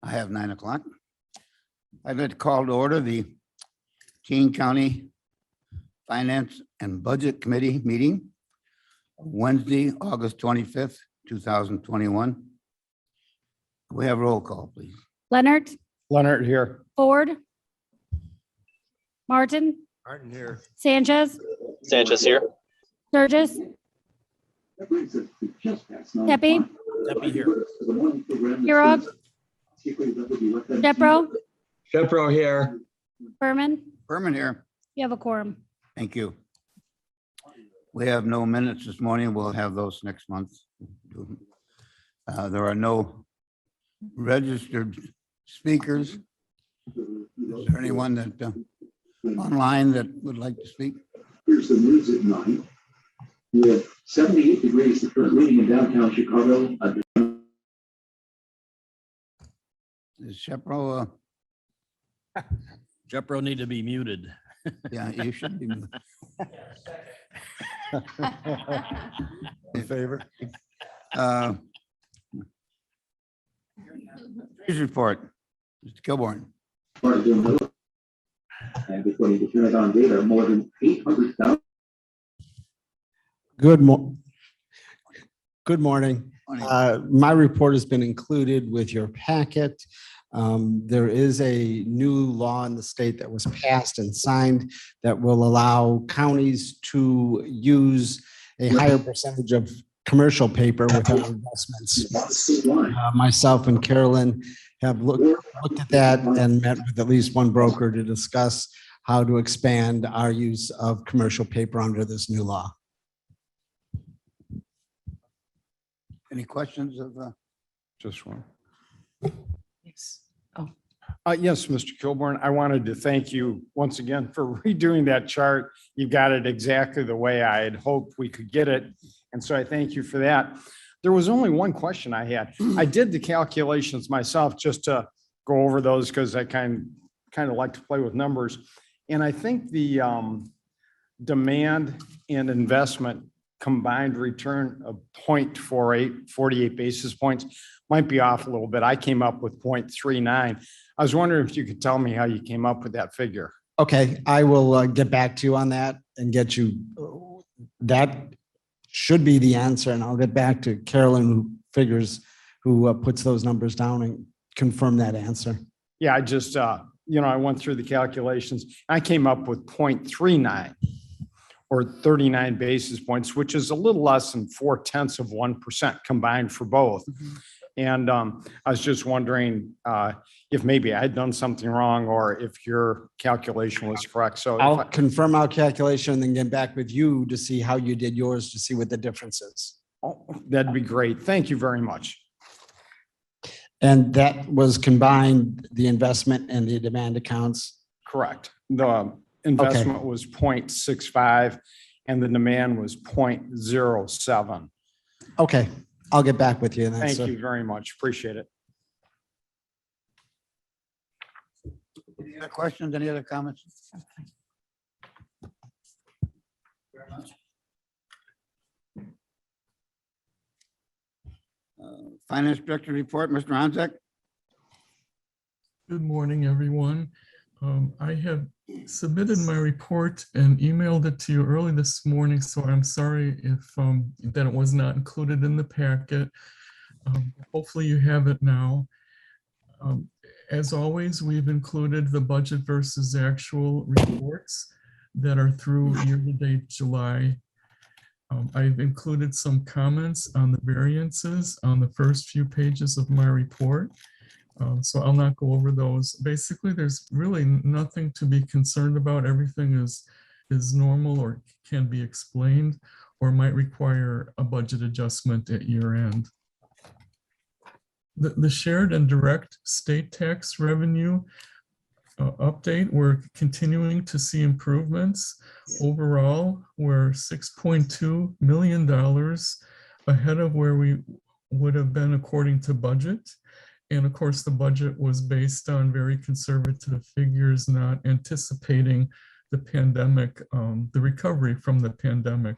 I have 9 o'clock. I'd like to call to order the Kane County Finance and Budget Committee meeting Wednesday, August 25th, 2021. We have roll call, please. Leonard, Leonard here. Ford, Martin, Martin here. Sanchez, Sanchez here. Sturgis, Pepe, Pepe here. Kirog, Jepro, Jepro here. Berman. Berman here. You have a quorum. Thank you. We have no minutes this morning. We'll have those next month. There are no registered speakers. Is there anyone that online that would like to speak? Here's the news at 9. We have 78 degrees, the current reading in downtown Chicago. Is Shepro, Jepro need to be muted. yeah, you should be. In favor? Please report, Mr. Kilborn. And according to Pentagon data, more than 800,000. Good morning. Morning. My report has been included with your packet. There is a new law in the state that was passed and signed that will allow counties to use a higher percentage of commercial paper with our investments. Myself and Carolyn have looked at that and met with at least one broker to discuss how to expand our use of commercial paper under this new law. Any questions of? Just one. Yes. Oh, Yes, Mr. Kilborn, I wanted to thank you once again for redoing that chart. You got it exactly the way I had hoped we could get it. And so I thank you for that. There was only one question I had. I did the calculations myself just to go over those because I kind of like to play with numbers. And I think the demand and investment combined return of 0.48, 48 basis points might be off a little bit. I came up with 0.39. I was wondering if you could tell me how you came up with that figure. Okay, I will get back to you on that and get you, that should be the answer. And I'll get back to Carolyn who puts those numbers down and confirm that answer. Yeah, I just, I went through the calculations. I came up with 0.39 or 39 basis points, which is a little less than 0.4% combined for both. And I was just wondering if maybe I had done something wrong or if your calculation was correct. So I'll confirm our calculation and then get back with you to see how you did yours to see what the difference is. Oh, that'd be great. Thank you very much. And that was combined, the investment and the demand accounts. Correct. The investment was 0.65 and the demand was 0.07. Okay, I'll get back with you. Thank you very much. Appreciate it. Any other questions? Any other comments? Finance Director report, Mr. Honzek. Good morning, everyone. I have submitted my report and emailed it to you early this morning, so I'm sorry if that it was not included in the packet. Hopefully you have it now. As always, we've included the budget versus actual reports that are through year-to-date July. I've included some comments on the variances on the first few pages of my report. So I'll not go over those. Basically, there's really nothing to be concerned about. Everything is normal or can be explained or might require a budget adjustment at year end. The shared and direct state tax revenue update, we're continuing to see improvements. Overall, we're $6.2 million ahead of where we would have been according to budget. And of course, the budget was based on very conservative figures, not anticipating the pandemic, the recovery from the pandemic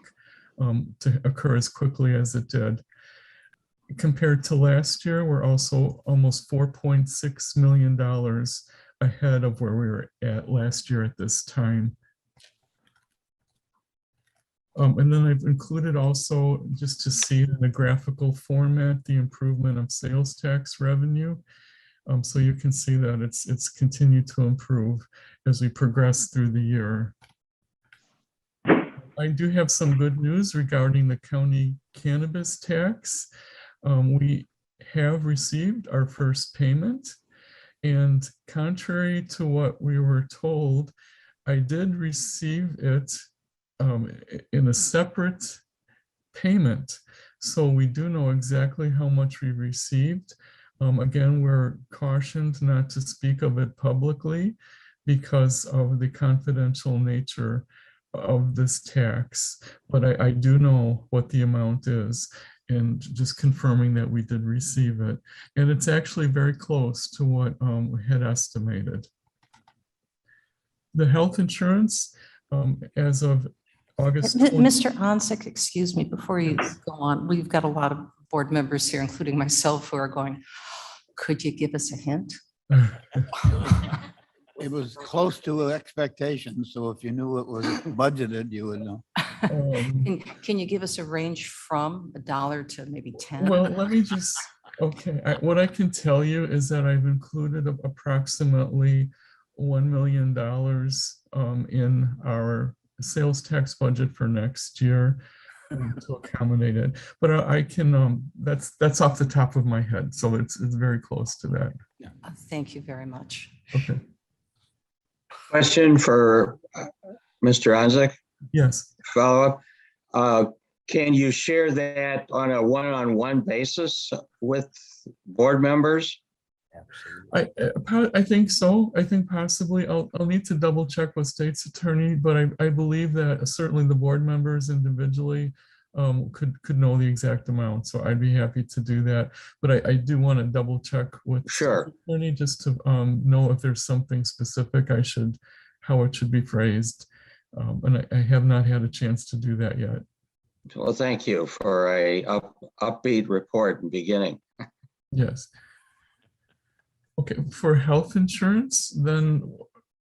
to occur as quickly as it did. compared to last year, we're also almost $4.6 million ahead of where we were at last year at this time. And then I've included also, just to see in a graphical format, the improvement of sales tax revenue. So you can see that it's continued to improve as we progress through the year. I do have some good news regarding the county cannabis tax. We have received our first payment, and contrary to what we were told, I did receive it in a separate payment. So we do know exactly how much we received. Again, we're cautioned not to speak of it publicly because of the confidential nature of this tax. But I do know what the amount is, and just confirming that we did receive it. And it's actually very close to what we had estimated. The health insurance, as of August 20. Mr. Onsick, excuse me, before you go on, we've got a lot of board members here, including myself, who are going, could you give us a hint? It was close to expectations, so if you knew it was budgeted, you would know. Can you give us a range from $1 to maybe 10? Well, let me just, okay, what I can tell you is that I've included approximately $1 million in our sales tax budget for next year to accommodate it. But I can, that's off the top of my head, so it's very close to that. Thank you very much. Okay. Question for Mr. Onsick, Yes. follow up. Can you share that on a one-on-one basis with board members? I think so. I think possibly I'll need to double check with state's attorney, but I believe that certainly the board members individually could know the exact amount. So I'd be happy to do that. But I do want to double check with Sure. the attorney just to know if there's something specific how it should be phrased. And I have not had a chance to do that yet. Well, thank you for a upbeat report in beginning. Yes. Okay, for health insurance, then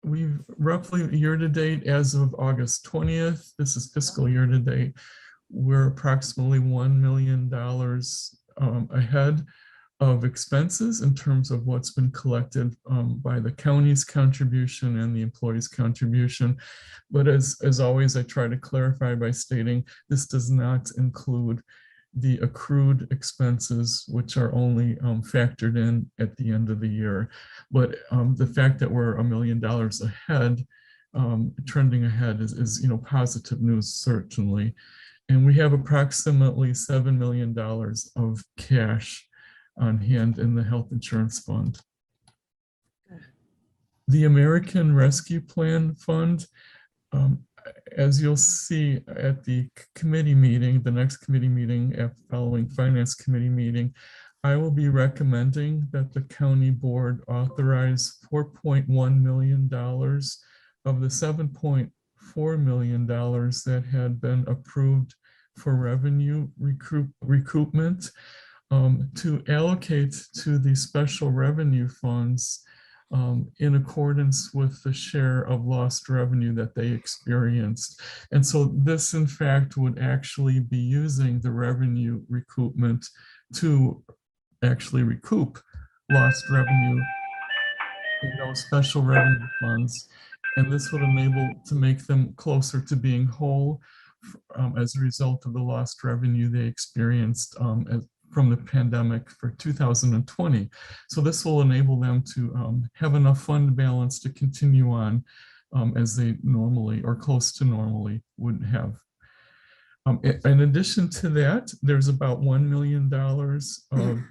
we've roughly year to date as of August 20th, this is fiscal year to date, we're approximately $1 million ahead of expenses in terms of what's been collected by the county's contribution and the employee's contribution. But as always, I try to clarify by stating this does not include the accrued expenses, which are only factored in at the end of the year. But the fact that we're $1 million ahead, trending ahead is positive news, certainly. And we have approximately $7 million of cash on hand in the health insurance fund. The American Rescue Plan Fund, as you'll see at the committee meeting, the next committee meeting following finance committee meeting, I will be recommending that the county board authorize $4.1 million of the $7.4 million that had been approved for revenue recoupment to allocate to the special revenue funds in accordance with the share of lost revenue that they experienced. And so this, in fact, would actually be using the revenue recoupment to actually recoup lost revenue in those special revenue funds. And this would enable to make them closer to being whole as a result of the lost revenue they experienced from the pandemic for 2020. So this will enable them to have enough fund balance to continue on as they normally or close to normally would have. In addition to that, there's about $1 million of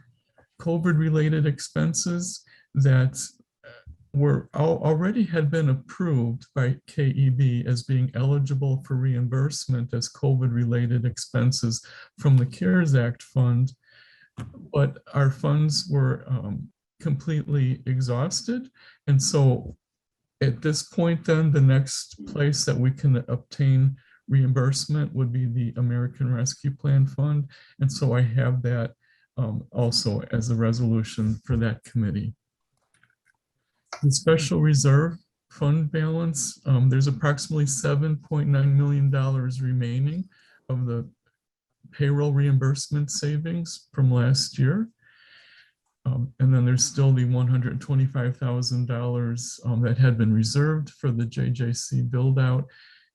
COVID-related expenses that were already had been approved by KEB as being eligible for reimbursement as COVID-related expenses from the CARES Act fund, but our funds were completely exhausted. And so at this point, then the next place that we can obtain reimbursement would be the American Rescue Plan Fund. And so I have that also as a resolution for that committee. The special reserve fund balance, there's approximately $7.9 million remaining of the payroll reimbursement savings from last year. And then there's still the $125,000 that had been reserved for the JJC build out,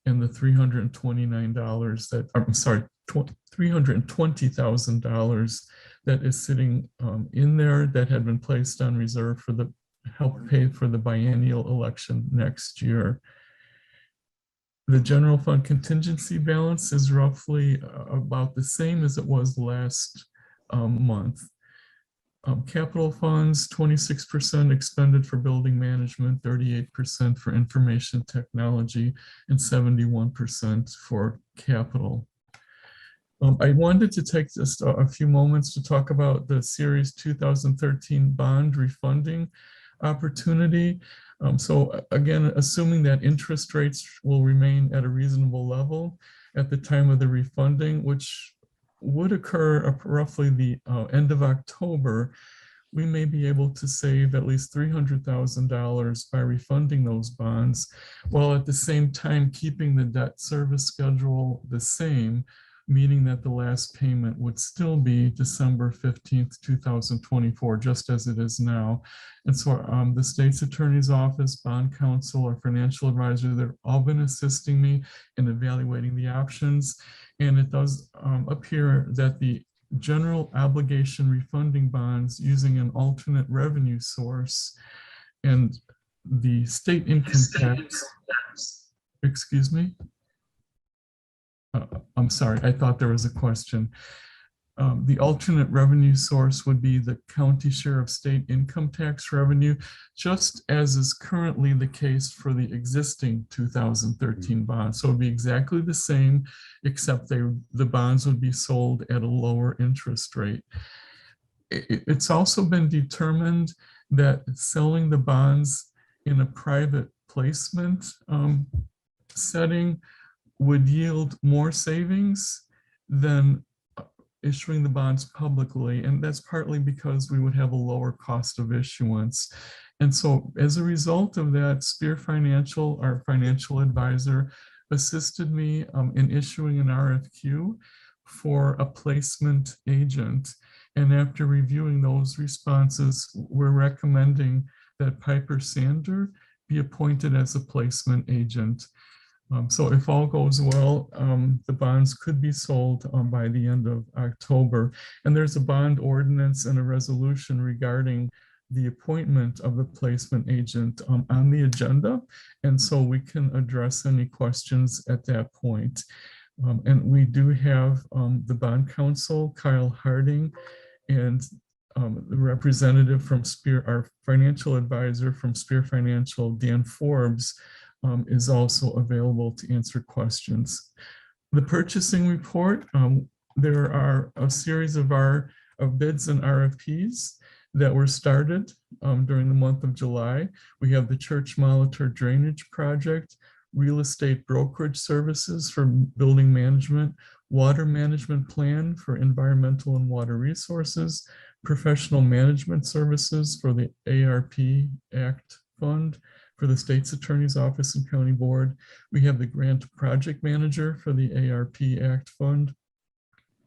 and the $329 that, I'm sorry, $320,000 that is sitting in there that had been placed on reserve for the help pay for the biennial election next year. The general fund contingency balance is roughly about the same as it was last month. Capital funds, 26% expended for building management, 38% for information technology, and 71% for capital. I wanted to take just a few moments to talk about the Series 2013 bond refunding opportunity. So again, assuming that interest rates will remain at a reasonable level at the time of the refunding, which would occur roughly the end of October, we may be able to save at least $300,000 by refunding those bonds, while at the same time keeping the debt service schedule the same, meaning that the last payment would still be December 15th, 2024, just as it is now. And so the state's attorney's office, bond counsel, or financial advisor, they've all been assisting me in evaluating the options. And it does appear that the general obligation refunding bonds using an alternate revenue source and the state income tax, excuse me? I'm sorry, I thought there was a question. The alternate revenue source would be the county share of state income tax revenue, just as is currently the case for the existing 2013 bonds. So it'd be exactly the same, except the bonds would be sold at a lower interest rate. It's also been determined that selling the bonds in a private placement setting would yield more savings than issuing the bonds publicly. And that's partly because we would have a lower cost of issuance. And so as a result of that, Spear Financial, our financial advisor, assisted me in issuing an RFQ for a placement agent. And after reviewing those responses, we're recommending that Piper Sander be appointed as a placement agent. So if all goes well, the bonds could be sold by the end of October. And there's a bond ordinance and a resolution regarding the appointment of the placement agent on the agenda. And so we can address any questions at that point. And we do have the bond counsel, Kyle Harding, and the representative from Spear, our financial advisor from Spear Financial, Dan Forbes, is also available to answer questions. The purchasing report, there are a series of bids and RFPs that were started during the month of July. We have the Church Molitor Drainage Project, real estate brokerage services for building management, water management plan for environmental and water resources, professional management services for the ARP Act Fund, for the state's attorney's office and county board. We have the grant project manager for the ARP Act Fund,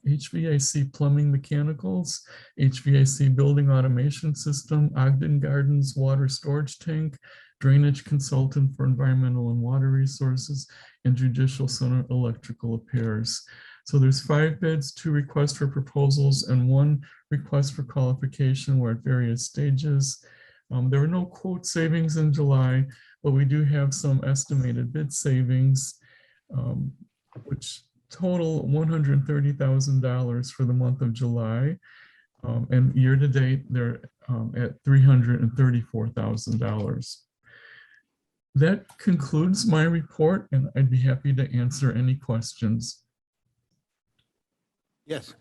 HVAC plumbing mechanicals, HVAC building automation system, Ogden Gardens water storage tank, drainage consultant for environmental and water resources, and Judicial Center electrical repairs. So there's 5 bids, 2 requests for proposals, and 1 request for qualification. We're at various stages. There were no quote savings in July, but we do have some estimated bid savings, which total $130,000 for the month of July. And year to date, they're at $334,000. That concludes my report, and I'd be happy to answer any questions. Yes.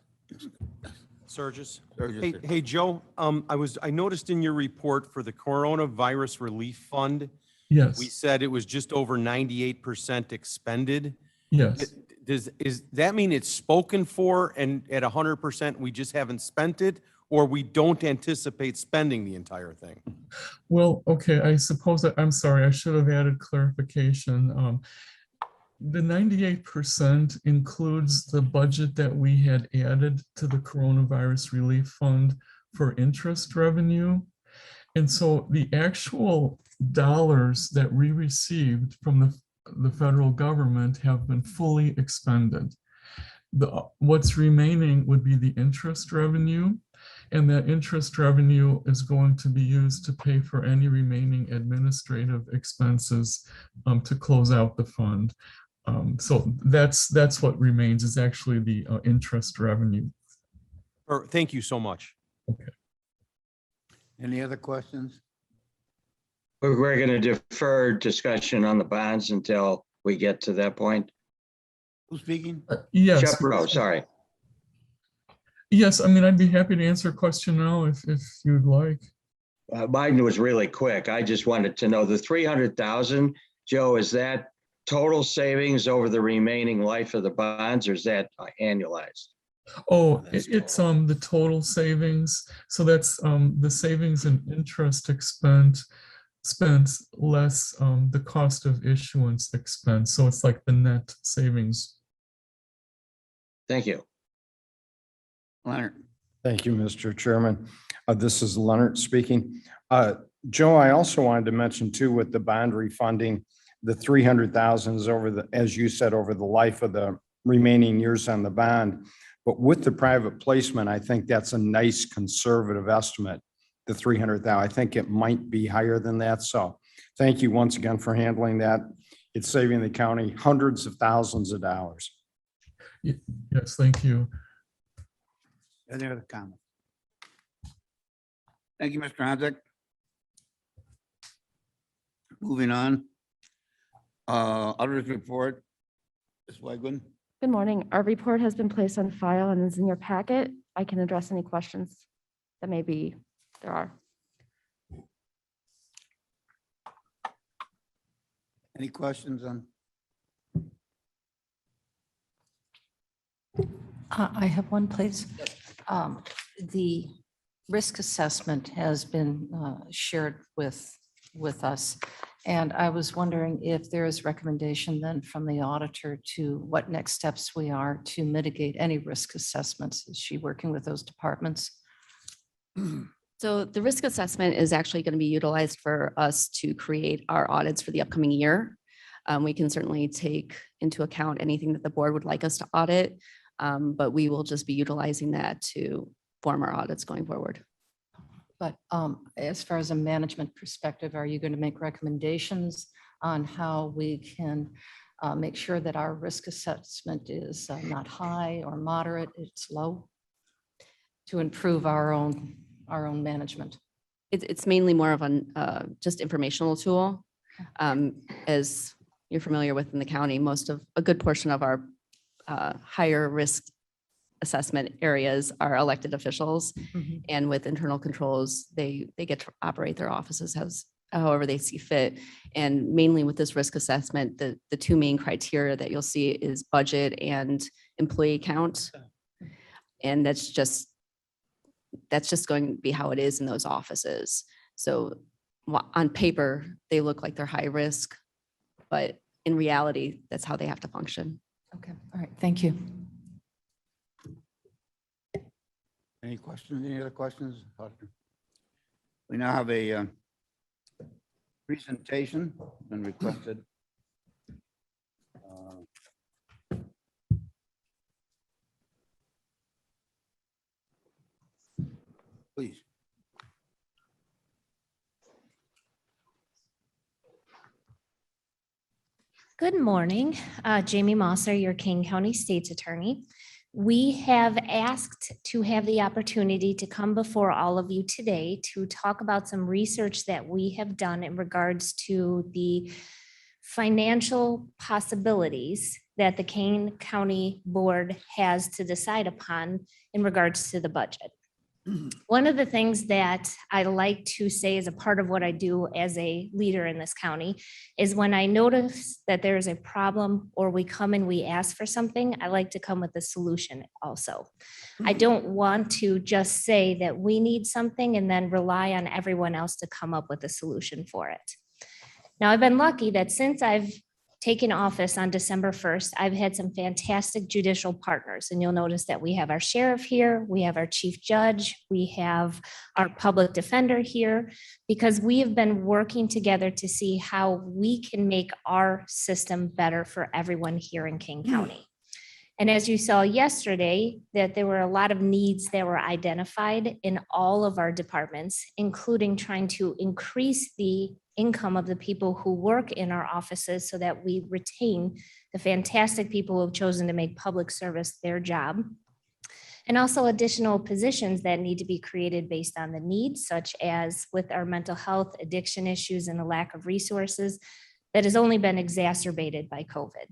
Surges. Surges. Hey, Joe, I noticed in your report for the Coronavirus Relief Fund, Yes, we said it was just over 98% expended. yes. Is that mean it's spoken for and at 100%, we just haven't spent it? Or we don't anticipate spending the entire thing? Well, okay, I suppose I'm sorry, I should have added clarification. The 98% includes the budget that we had added to the coronavirus relief fund for interest revenue. And so the actual dollars that we received from the federal government have been fully expended. What's remaining would be the interest revenue. And that interest revenue is going to be used to pay for any remaining administrative expenses to close out the fund. So that's what remains is actually the interest revenue. Thank you so much. Okay. Any other questions? We're going to defer discussion on the bonds until we get to that point. Who's speaking? Yes. Shepro, sorry. Yes, I mean, I'd be happy to answer a question now if you'd like. Mine was really quick. I just wanted to know the 300,000, Joe, is that total savings over the remaining life of the bonds, or is that annualized? Oh, it's the total savings. So that's the savings and interest expense less the cost of issuance expense. So it's like the net savings. Thank you. Leonard. Thank you, Mr. Chairman. This is Leonard speaking. Joe, I also wanted to mention too, with the bond refunding, the 300,000 is over the, as you said, over the life of the remaining years on the bond. But with the private placement, I think that's a nice conservative estimate, the 300,000. I think it might be higher than that. So thank you once again for handling that. It's saving the county hundreds of thousands of dollars. Yes, thank you. Any other comment? Thank you, Mr. Honzek. Moving on. Auditors report. Ms. Wegman. Good morning. Our report has been placed on file and is in your packet. I can address any questions that maybe there are. Any questions on? I have one, please. The risk assessment has been shared with us. And I was wondering if there is recommendation then from the auditor to what next steps we are to mitigate any risk assessments. Is she working with those departments? So the risk assessment is actually going to be utilized for us to create our audits for the upcoming year. We can certainly take into account anything that the board would like us to audit, but we will just be utilizing that to form our audits going forward. But as far as a management perspective, are you going to make recommendations on how we can make sure that our risk assessment is not high or moderate, it's low, to improve our own management? It's mainly more of a just informational tool. As you're familiar with in the county, a good portion of our higher risk assessment areas are elected officials. And with internal controls, they get to operate their offices however they see fit. And mainly with this risk assessment, the two main criteria that you'll see is budget and employee count. And that's just going to be how it is in those offices. So on paper, they look like they're high risk, but in reality, that's how they have to function. Okay, all right, thank you. Any questions? Any other questions? We now have a presentation been requested. Please. Good morning, Jamie Mosser, your Kane County State's Attorney. We have asked to have the opportunity to come before all of you today to talk about some research that we have done in regards to the financial possibilities that the Kane County Board has to decide upon in regards to the budget. One of the things that I like to say as a part of what I do as a leader in this county is when I notice that there is a problem or we come and we ask for something, I like to come with a solution also. I don't want to just say that we need something and then rely on everyone else to come up with a solution for it. Now, I've been lucky that since I've taken office on December 1st, I've had some fantastic judicial partners. And you'll notice that we have our sheriff here, we have our chief judge, we have our public defender here, because we have been working together to see how we can make our system better for everyone here in Kane County. And as you saw yesterday, that there were a lot of needs that were identified in all of our departments, including trying to increase the income of the people who work in our offices so that we retain the fantastic people who have chosen to make public service their job. And also additional positions that need to be created based on the needs, such as with our mental health, addiction issues, and the lack of resources that has only been exacerbated by COVID.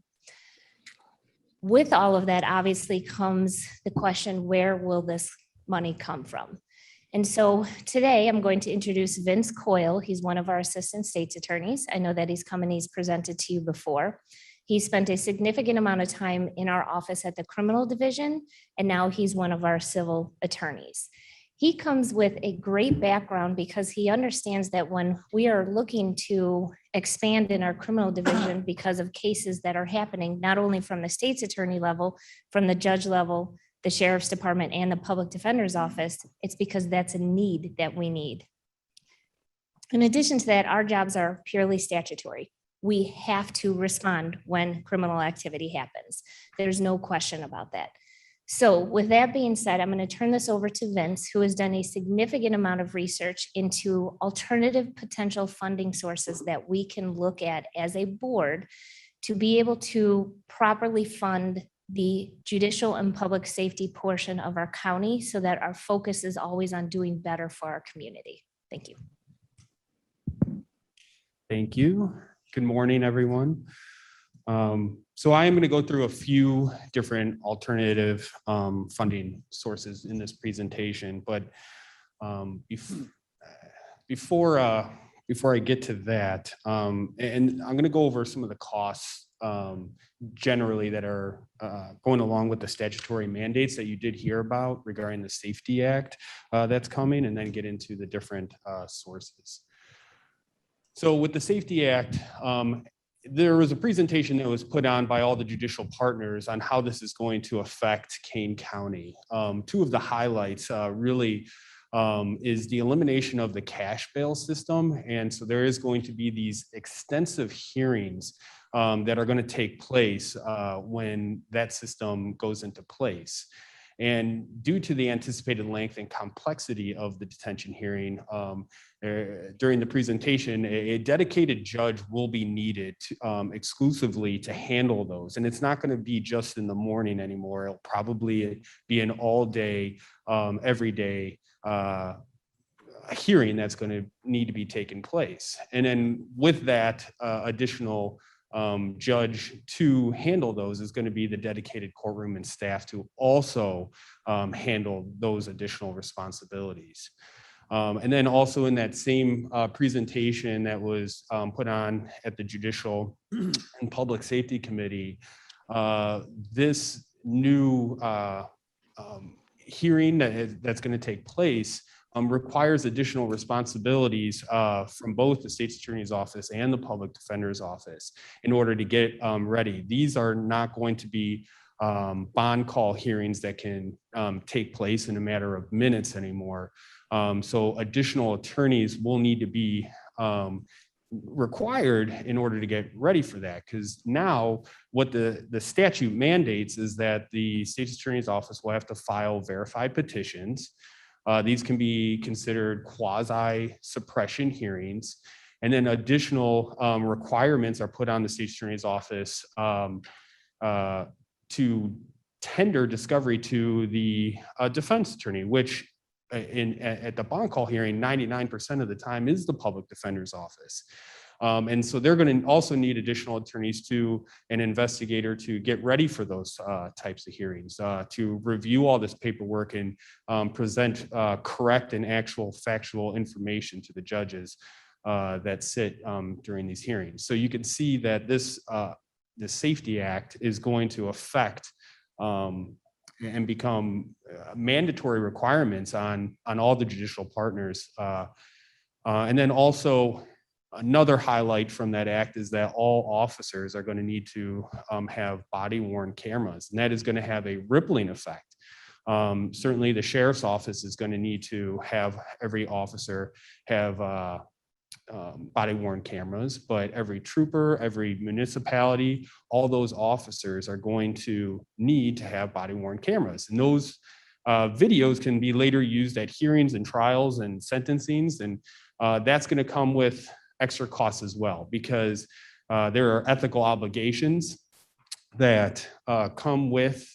With all of that, obviously comes the question, where will this money come from? And so today I'm going to introduce Vince Coyle. He's one of our assistant state's attorneys. I know that he's come and he's presented to you before. He spent a significant amount of time in our office at the criminal division, and now he's one of our civil attorneys. He comes with a great background because he understands that when we are looking to expand in our criminal division because of cases that are happening, not only from the state's attorney level, from the judge level, the sheriff's department, and the public defender's office, it's because that's a need that we need. In addition to that, our jobs are purely statutory. We have to respond when criminal activity happens. There's no question about that. So with that being said, I'm going to turn this over to Vince, who has done a significant amount of research into alternative potential funding sources that we can look at as a board to be able to properly fund the judicial and public safety portion of our county so that our focus is always on doing better for our community. Thank you. Thank you. Good morning, everyone. So I am going to go through a few different alternative funding sources in this presentation, but before I get to that, and I'm going to go over some of the costs generally that are going along with the statutory mandates that you did hear about regarding the Safety Act that's coming, and then get into the different sources. So with the Safety Act, there was a presentation that was put on by all the judicial partners on how this is going to affect Kane County. Two of the highlights really is the elimination of the cash bail system. And so there is going to be these extensive hearings that are going to take place when that system goes into place. And due to the anticipated length and complexity of the detention hearing, during the presentation, a dedicated judge will be needed exclusively to handle those. And it's not going to be just in the morning anymore. It'll probably be an all-day, everyday hearing that's going to need to be taken place. And then with that additional judge to handle those is going to be the dedicated courtroom and staff to also handle those additional responsibilities. And then also in that same presentation that was put on at the Judicial and Public Safety Committee, this new hearing that's going to take place requires additional responsibilities from both the state's attorney's office and the public defender's office in order to get ready. These are not going to be bond call hearings that can take place in a matter of minutes anymore. So additional attorneys will need to be required in order to get ready for that. Because now what the statute mandates is that the state's attorney's office will have to file verified petitions. These can be considered quasi-suppression hearings. And then additional requirements are put on the state's attorney's office to tender discovery to the defense attorney, which at the bond call hearing, 99% of the time is the public defender's office. And so they're going to also need additional attorneys to an investigator to get ready for those types of hearings, to review all this paperwork and present correct and actual factual information to the judges that sit during these hearings. So you can see that the Safety Act is going to affect and become mandatory requirements on all the judicial partners. And then also another highlight from that act is that all officers are going to need to have body worn cameras, and that is going to have a rippling effect. Certainly the sheriff's office is going to need to have every officer have body worn cameras, but every trooper, every municipality, all those officers are going to need to have body worn cameras. And those videos can be later used at hearings and trials and sentencings. And that's going to come with extra costs as well, because there are ethical obligations that come with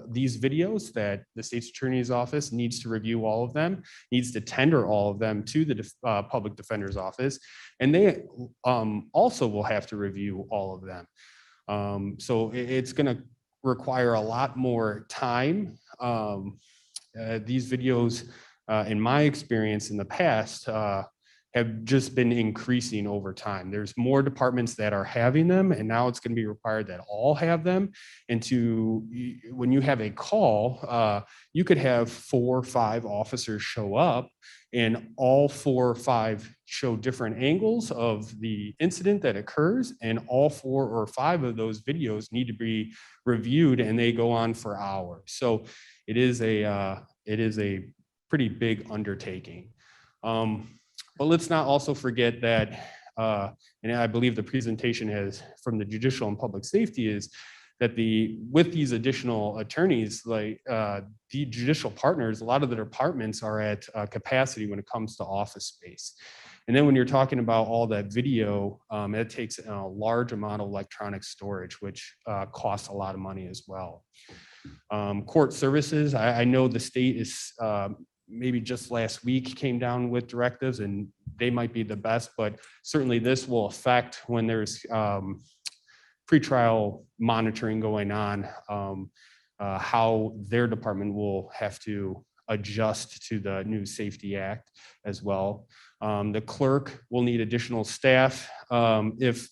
these videos that the state's attorney's office needs to review all of them, needs to tender all of them to the public defender's office, and they also will have to review all of them. So it's going to require a lot more time. These videos, in my experience in the past, have just been increasing over time. There's more departments that are having them, and now it's going to be required that all have them. And when you have a call, you could have 4 or 5 officers show up, and all 4 or 5 show different angles of the incident that occurs, and all 4 or 5 of those videos need to be reviewed, and they go on for hours. So it is a pretty big undertaking. But let's not also forget that, and I believe the presentation has from the Judicial and Public Safety is that with these additional attorneys, like the judicial partners, a lot of the departments are at capacity when it comes to office space. And then when you're talking about all that video, it takes a large amount of electronic storage, which costs a lot of money as well. Court services, I know the state is maybe just last week came down with directives, and they might be the best, but certainly this will affect when there's pretrial monitoring going on, how their department will have to adjust to the new Safety Act as well. The clerk will need additional staff if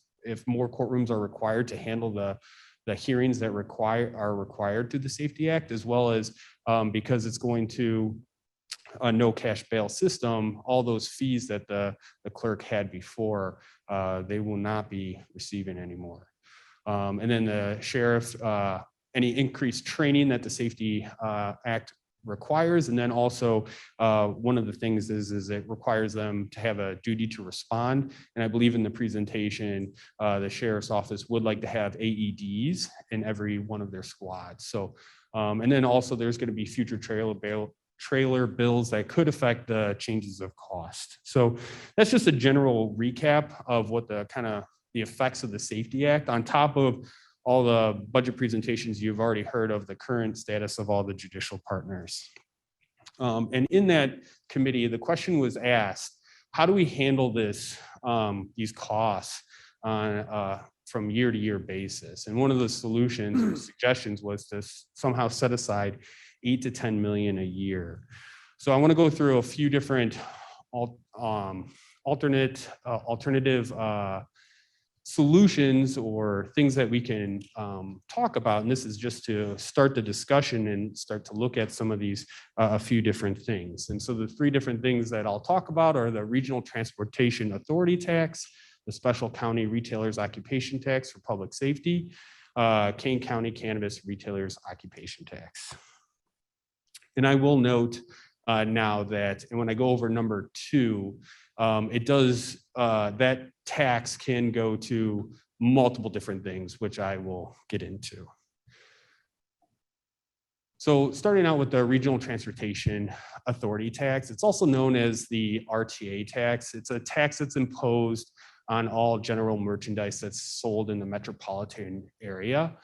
more courtrooms are required to handle the hearings that are required through the Safety Act, as well as because it's going to a no cash bail system, all those fees that the clerk had before, they will not be receiving anymore. And then the sheriff, any increased training that the Safety Act requires. And then also one of the things is it requires them to have a duty to respond. And I believe in the presentation, the sheriff's office would like to have AEDs in every one of their squads. So, and then also there's going to be future trailer bills that could affect the changes of cost. So that's just a general recap of what the effects of the Safety Act, on top of all the budget presentations you've already heard of the current status of all the judicial partners. And in that committee, the question was asked, how do we handle these costs on from year to year basis? And one of the solutions or suggestions was to somehow set aside 8 to 10 million a year. So I want to go through a few different alternative solutions or things that we can talk about. And this is just to start the discussion and start to look at some of these, a few different things. And so the 3 different things that I'll talk about are the Regional Transportation Authority Tax, the Special County Retailers Occupation Tax for public safety, Kane County Cannabis Retailers Occupation Tax. And I will note now that, and when I go over number 2, it does, that tax can go to multiple different things, which I will get into. So starting out with the Regional Transportation Authority Tax, it's also known as the RTA tax. It's a tax that's imposed on all general merchandise that's sold in the metropolitan area.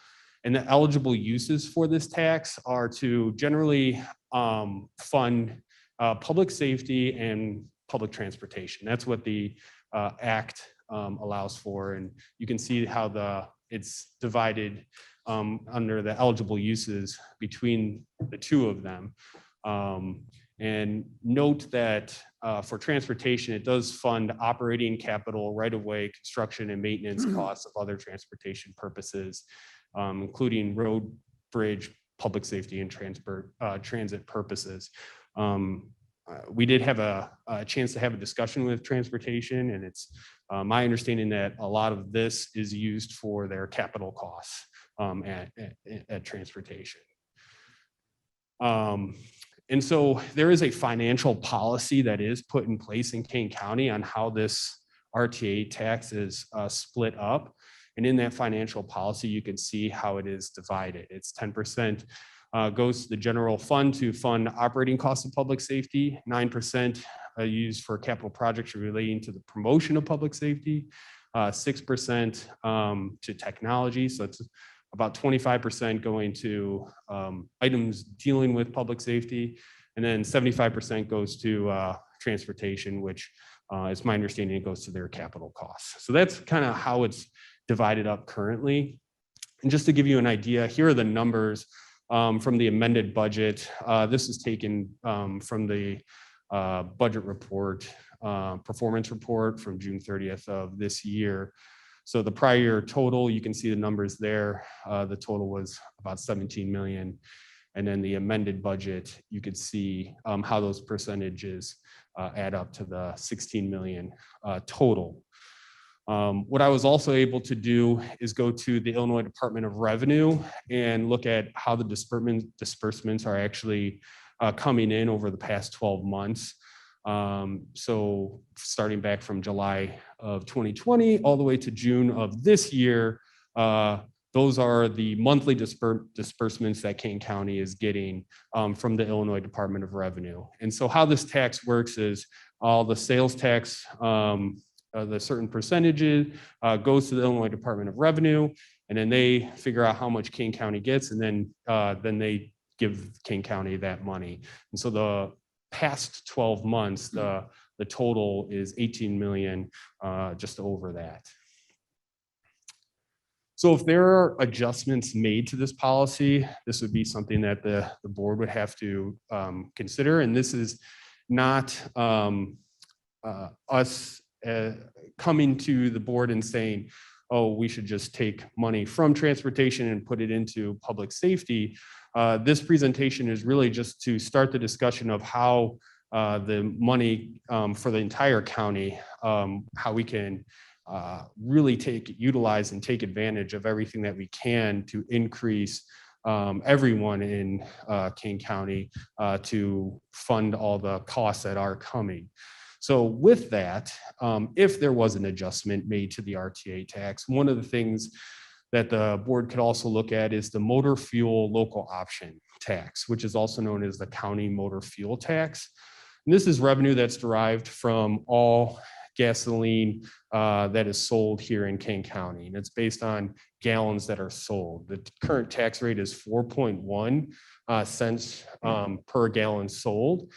And the eligible uses for this tax are to generally fund public safety and public transportation. That's what the act allows for. And you can see how it's divided under the eligible uses between the two of them. And note that for transportation, it does fund operating capital, right-of-way, construction, and maintenance costs of other transportation purposes, including road, bridge, public safety, and transit purposes. We did have a chance to have a discussion with transportation, and it's my understanding that a lot of this is used for their capital costs at transportation. And so there is a financial policy that is put in place in Kane County on how this RTA tax is split up. And in that financial policy, you can see how it is divided. It's 10% goes to the general fund to fund operating costs of public safety, 9% used for capital projects relating to the promotion of public safety, 6% to technology. So it's about 25% going to items dealing with public safety, and then 75% goes to transportation, which is my understanding it goes to their capital costs. So that's kind of how it's divided up currently. And just to give you an idea, here are the numbers from the amended budget. This is taken from the budget report, performance report from June 30th of this year. So the prior year total, you can see the numbers there. The total was about 17 million. And then the amended budget, you could see how those percentages add up to the 16 million total. What I was also able to do is go to the Illinois Department of Revenue and look at how the disbursements are actually coming in over the past 12 months. So starting back from July of 2020 all the way to June of this year, those are the monthly disbursements that Kane County is getting from the Illinois Department of Revenue. And so how this tax works is all the sales tax, the certain percentages goes to the Illinois Department of Revenue, and then they figure out how much Kane County gets, and then they give Kane County that money. And so the past 12 months, the total is 18 million, just over that. So if there are adjustments made to this policy, this would be something that the board would have to consider. And this is not us coming to the board and saying, oh, we should just take money from transportation and put it into public safety. This presentation is really just to start the discussion of how the money for the entire county, how we can really utilize and take advantage of everything that we can to increase everyone in Kane County to fund all the costs that are coming. So with that, if there was an adjustment made to the RTA tax, one of the things that the board could also look at is the motor fuel local option tax, which is also known as the county motor fuel tax. And this is revenue that's derived from all gasoline that is sold here in Kane County. And it's based on gallons that are sold. The current tax rate is 4.1 cents per gallon sold.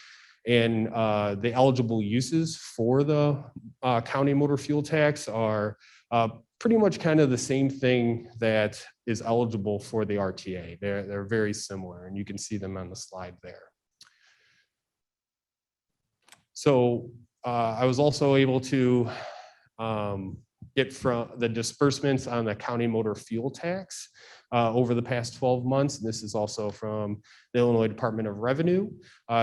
And the eligible uses for the county motor fuel tax are pretty much kind of the same thing that is eligible for the RTA. They're very similar, and you can see them on the slide there. So I was also able to get from the disbursements on the county motor fuel tax over the past 12 months. And this is also from the Illinois Department of Revenue.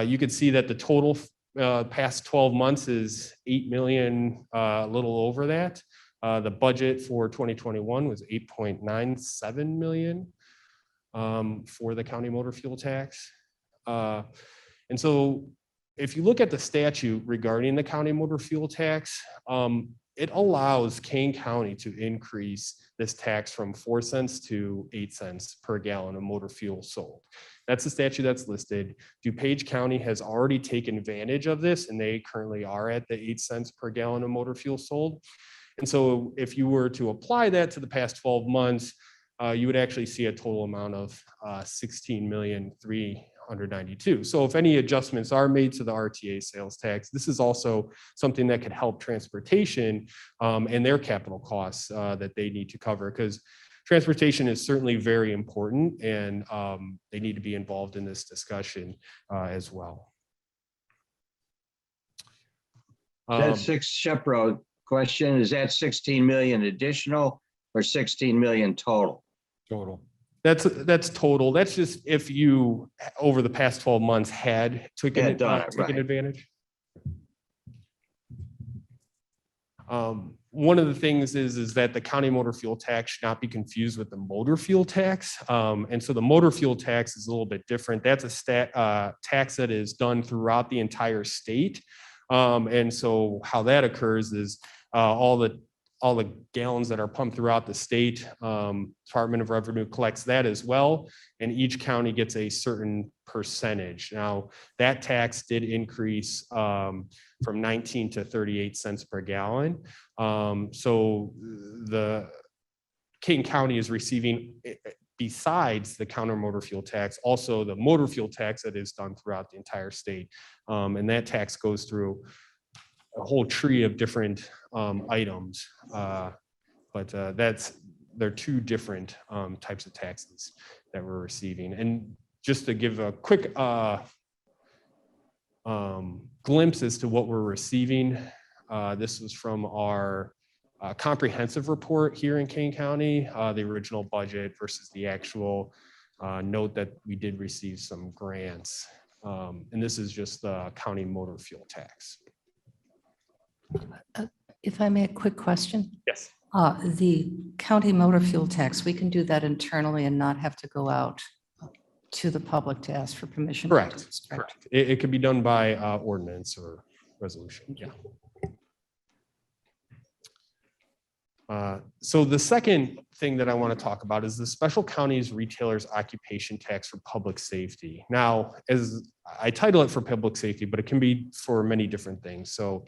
You can see that the total past 12 months is 8 million, a little over that. The budget for 2021 was 8.97 million for the county motor fuel tax. And so if you look at the statute regarding the county motor fuel tax, it allows Kane County to increase this tax from 4 cents to 8 cents per gallon of motor fuel sold. That's the statute that's listed. DuPage County has already taken advantage of this, and they currently are at the 8 cents per gallon of motor fuel sold. And so if you were to apply that to the past 12 months, you would actually see a total amount of 16,300,000 under 92. So if any adjustments are made to the RTA sales tax, this is also something that could help transportation and their capital costs that they need to cover, because transportation is certainly very important, and they need to be involved in this discussion as well. That six Shepro question, is that 16 million additional or 16 million total? Total. That's total. That's just if you, over the past 12 months, had taken advantage. One of the things is that the county motor fuel tax should not be confused with the motor fuel tax. And so the motor fuel tax is a little bit different. That's a tax that is done throughout the entire state. And so how that occurs is all the gallons that are pumped throughout the state, Department of Revenue collects that as well, and each county gets a certain percentage. Now, that tax did increase from 19 to 38 cents per gallon. So the Kane County is receiving, besides the counter motor fuel tax, also the motor fuel tax that is done throughout the entire state. And that tax goes through a whole tree of different items. But they're two different types of taxes that we're receiving. And just to give a quick glimpse as to what we're receiving, this was from our comprehensive report here in Kane County, the original budget versus the actual note that we did receive some grants. And this is just the county motor fuel tax. If I may, a quick question. Yes. The county motor fuel tax, we can do that internally and not have to go out to the public to ask for permission? Correct. Correct. It could be done by ordinance or resolution. Yeah. So the second thing that I want to talk about is the special counties retailers occupation tax for public safety. Now, as I title it for public safety, but it can be for many different things. So,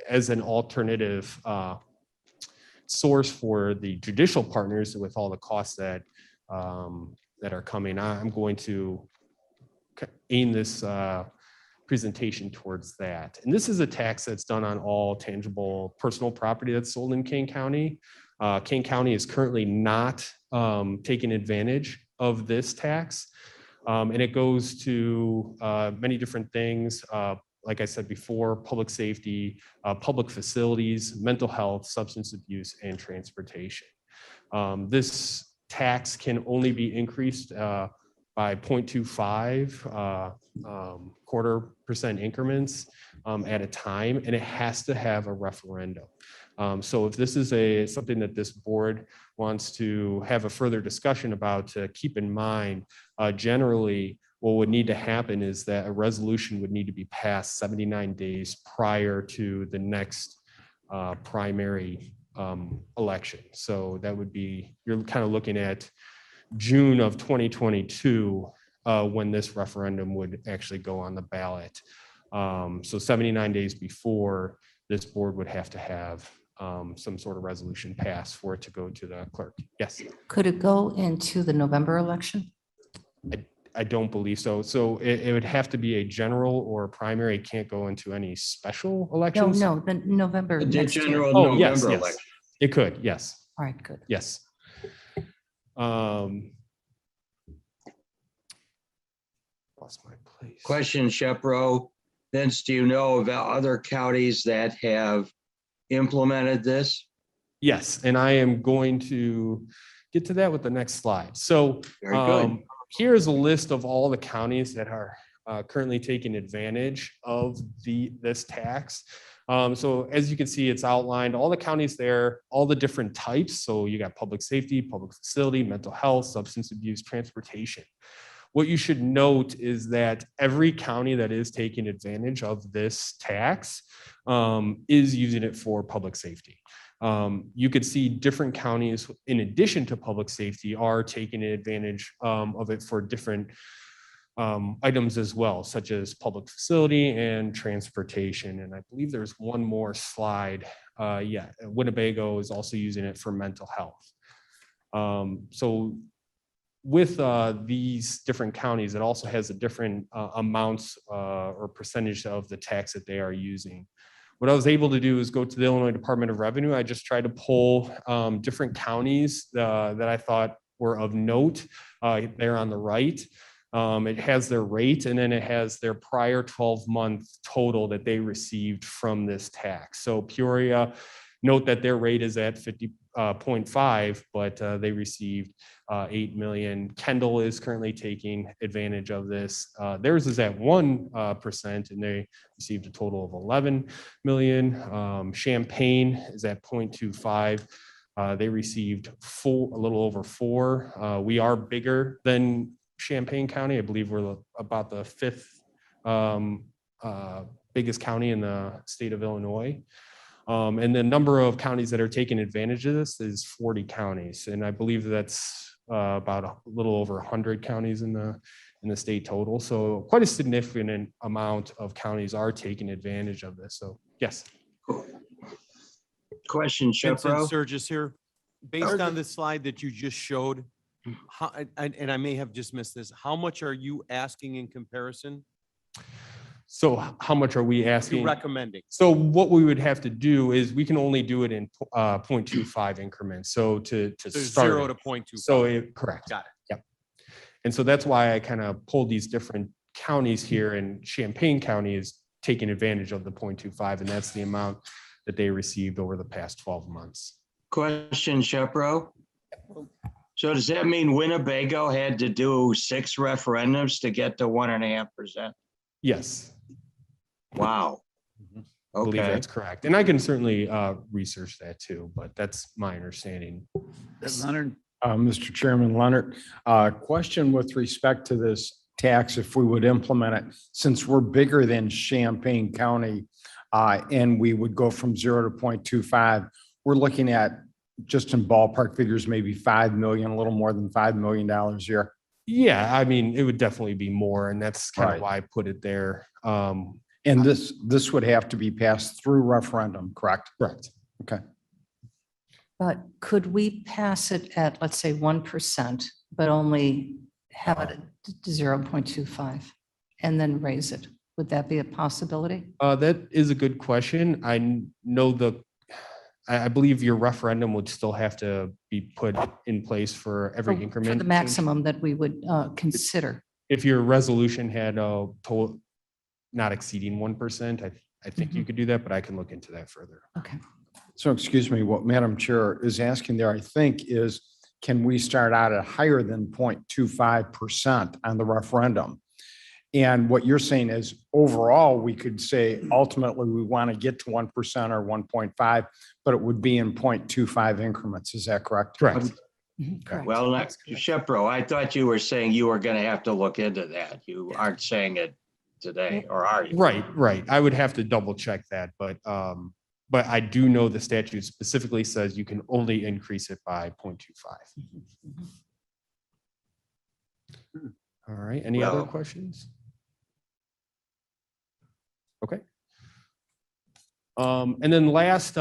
as an alternative source for the judicial partners with all the costs that that are coming, I'm going to aim this presentation towards that. And this is a tax that's done on all tangible personal property that's sold in Kane County. Kane County is currently not taking advantage of this tax. And it goes to many different things. Like I said before, public safety, public facilities, mental health, substance abuse, and transportation. This tax can only be increased by 0.25 quarter% increments at a time, and it has to have a referendum. So if this is something that this board wants to have a further discussion about, to keep in mind, generally what would need to happen is that a resolution would need to be passed 79 days prior to the next primary election. So that would be, you're kind of looking at June of 2022 when this referendum would actually go on the ballot. So 79 days before, this board would have to have some sort of resolution passed for it to go to the clerk. Yes. Could it go into the November election? I don't believe so. So it would have to be a general or a primary. It can't go into any special elections. No, the November. The next year. general Oh, November yes, yes. election. It could, yes. All right, good. Yes. Lost my place. Question, Shepro. Vince, do you know about other counties that have implemented this? Yes, and I am going to get to that with the next slide. So Very good. here's a list of all the counties that are currently taking advantage of this tax. So as you can see, it's outlined all the counties there, all the different types. So you got public safety, public facility, mental health, substance abuse, transportation. What you should note is that every county that is taking advantage of this tax is using it for public safety. You could see different counties, in addition to public safety, are taking advantage of it for different items as well, such as public facility and transportation. And I believe there's one more slide. Yeah, Winnebago is also using it for mental health. So with these different counties, it also has a different amounts or percentage of the tax that they are using. What I was able to do is go to the Illinois Department of Revenue. I just tried to pull different counties that I thought were of note. There on the right. It has their rate, and then it has their prior 12-month total that they received from this tax. So Peoria, note that their rate is at 50.5, but they received 8 million. Kendall is currently taking advantage of this. Theirs is at 1%, and they received a total of 11 million. Champaign is at 0.25. They received a little over 4. We are bigger than Champaign County. I believe we're about the 5th biggest county in the state of Illinois. And the number of counties that are taking advantage of this is 40 counties. And I believe that's about a little over 100 counties in the state total. So quite a significant amount of counties are taking advantage of this. So yes. Question, Vincent Shepro? Sturgis here. Based on the slide that you just showed, how, and I may have just missed this, how much are you asking in comparison So how much are we to asking? recommending? So what we would have to do is we can only do it in 0.25 increments. So to So start 0 it. to 0.25. So correct. Got it. Yep. And so that's why I kind of pulled these different counties here, and Champaign County is taking advantage of the 0.25, and that's the amount that they received over the past 12 months. Question, Shepro? So does that mean Winnebago had to do 6 referendums to get to 1.5%? Yes. Wow. I believe Okay. that's correct. And I can certainly research that too, but that's my understanding. Leonard? Mr. Chairman Leonard, question with respect to this tax, if we would implement it, since we're bigger than Champaign County, and we would go from 0 to 0.25, we're looking at, just in ballpark figures, maybe 5 million, a little more than $5 million a year. Yeah, I mean, it would definitely be more, and that's kind of Right. why I put it there. And this would have to be passed through referendum, correct? Correct. Okay. But could we pass it at, let's say, 1%, but only have it at 0.25 and then raise it? Would that be a possibility? That is a good question. I know I believe your referendum would still have to be put in place for every increment. For the maximum that we would consider. If your resolution had a total not exceeding 1%, I think you could do that, but I can look into that further. Okay. So excuse me, what Madam Chair is asking there, I think, is can we start out at higher than 0.25% on the referendum? And what you're saying is overall, we could say ultimately we want to get to 1% or 1.5, but it would be in 0.25 increments. Is that correct? Correct. Correct. Well, Shepro, I thought you were saying you were going to have to look into that. You aren't saying it today, or are you? Right. I would have to double check that, but I do know the statute specifically says you can only increase it by 0.25. All right. Any other Well- questions? Okay. And then last,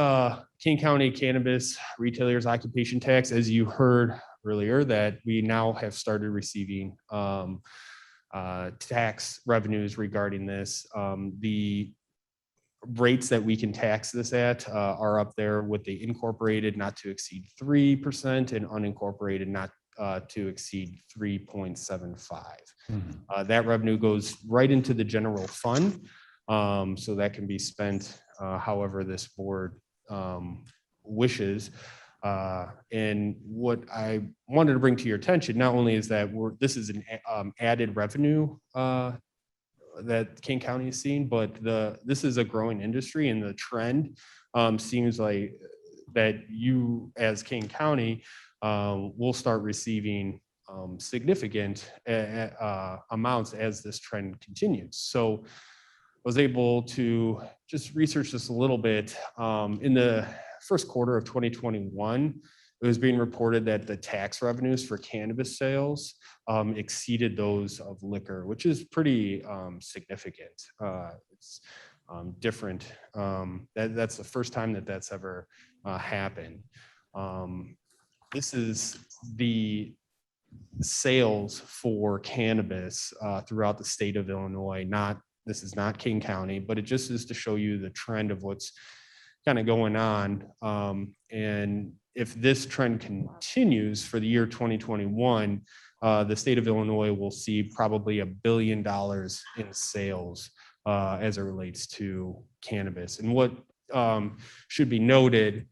Kane County Cannabis Retailers Occupation Tax, as you heard earlier, that we now have started receiving tax revenues regarding this. The rates that we can tax this at are up there with the incorporated not to exceed 3% and unincorporated not to exceed 3.75. That revenue goes right into the general fund. So that can be spent however this board wishes. And what I wanted to bring to your attention, not only is that this is an added revenue that Kane County is seeing, but this is a growing industry, and the trend seems like that you as Kane County will start receiving significant amounts as this trend continues. So I was able to just research this a little bit. In the first quarter of 2021, it was being reported that the tax revenues for cannabis sales exceeded those of liquor, which is pretty significant. It's different. That's the first time that that's ever happened. This is the sales for cannabis throughout the state of Illinois. This is not King County, but it just is to show you the trend of what's kind of going on. And if this trend continues for the year 2021, the state of Illinois will see probably $1 billion in sales as it relates to cannabis. And what should be noted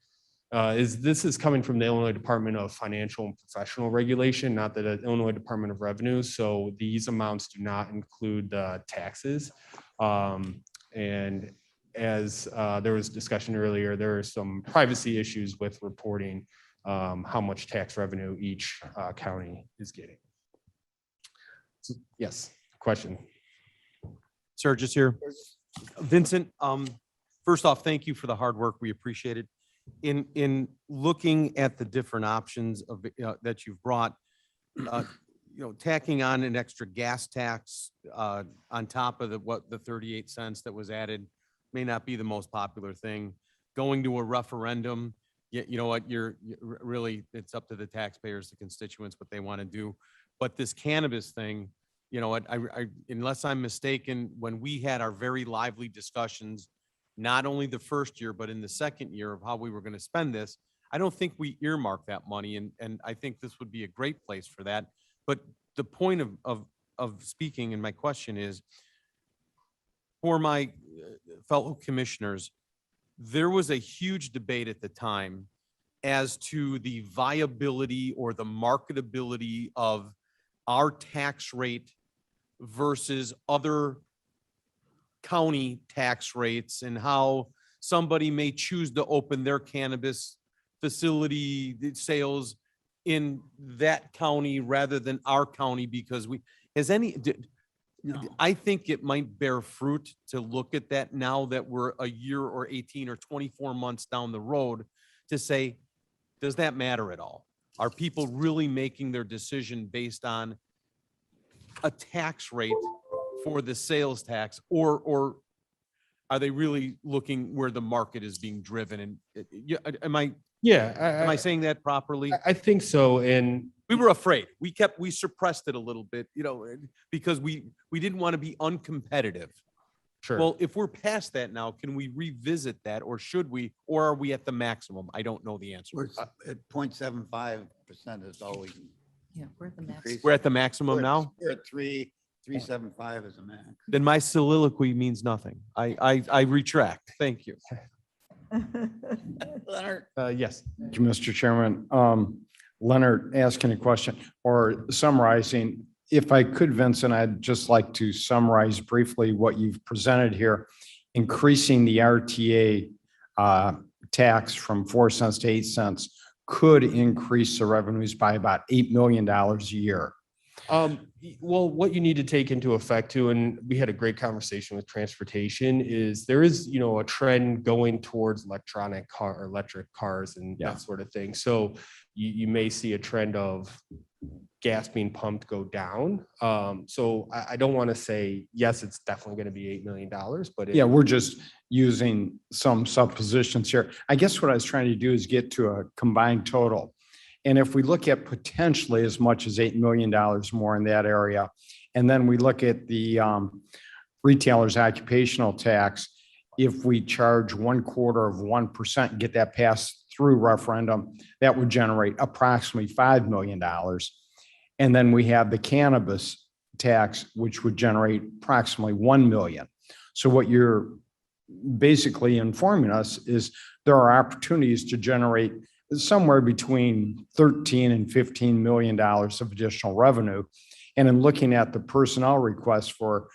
is this is coming from the Illinois Department of Financial and Professional Regulation, not the Illinois Department of Revenue. So these amounts do not include the taxes. And as there was discussion earlier, there are some privacy issues with reporting how much tax revenue each county is getting. So, yes, question. Sir, just here. Vincent, first off, thank you for the hard work. We appreciate it. In looking at the different options of that you've brought, tacking on an extra gas tax on top of the 38 cents that was added may not be the most popular thing. Going to a referendum, you know what, you're really, it's up to the taxpayers, the constituents, what they want to do. But this cannabis thing, you know what, I unless I'm mistaken, when we had our very lively discussions, not only the first year, but in the second year of how we were going to spend this, I don't think we earmarked that money. And I think this would be a great place for that. But the point of speaking, and my question is, for my fellow commissioners, there was a huge debate at the time as to the viability or the marketability of our tax rate versus other county tax rates, and how somebody may choose to open their cannabis facility sales in that county rather than our county, because I think it might bear fruit to look at that now that we're a year or 18 or 24 months down the road to say, does that matter at all? Are people really making their decision based on a tax rate for the sales tax, or are they really looking where the market is being driven? And am I saying that properly? I think so. And we were afraid. We suppressed it a little bit, because we didn't want to be uncompetitive. sure. Well, if we're past that now, can we revisit that, or should we, or are we at the maximum? I don't know the answer. We're at 0.75% is always. Yeah, we're the max. increased. We're at the maximum now? We're at 3.75 is a max. Then my soliloquy means nothing. I retract. Thank you. Leonard? Yes. Thank you, Mr. Chairman. Leonard asking a question or summarizing. If I could, Vincent, I'd just like to summarize briefly what you've presented here. Increasing the RTA tax from 4 cents to 8 cents could increase the revenues by about $8 million a year. Well, what you need to take into effect too, and we had a great conversation with transportation, is there is, a trend going towards electric cars and that sort of thing. So you may see a trend of gas being pumped go down. So I don't want to say, yes, it's definitely going to be $8 million, but We're just using some suppositions here. I guess what I was trying to do is get to a combined total. And if we look at potentially as much as $8 million more in that area, and then we look at the retailer's occupational tax, if we charge 1/4%, and get that passed through referendum, that would generate approximately $5 million. And then we have the cannabis tax, which would generate approximately $1 million. So what you're basically informing us is there are opportunities to generate somewhere between 13 and $15 million of additional revenue. And in looking at the personnel requests for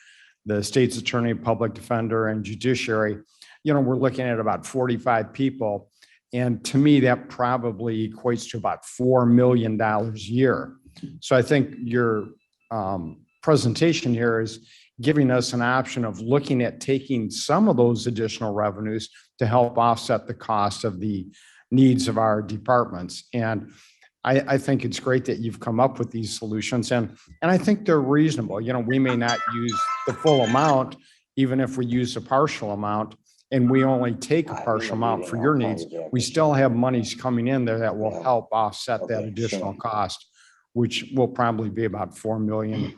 the state's attorney, public defender, and judiciary, we're looking at about 45 people. And to me, that probably equates to about $4 million a year. So I think your presentation here is giving us an option of looking at taking some of those additional revenues to help offset the cost of the needs of our departments. And I think it's great that you've come up with these solutions, and I think they're reasonable. We may not use the full amount, even if we use a partial amount, and we only take a partial amount for your needs. We still have monies coming in there that will help offset that additional cost. which will probably be about 4 million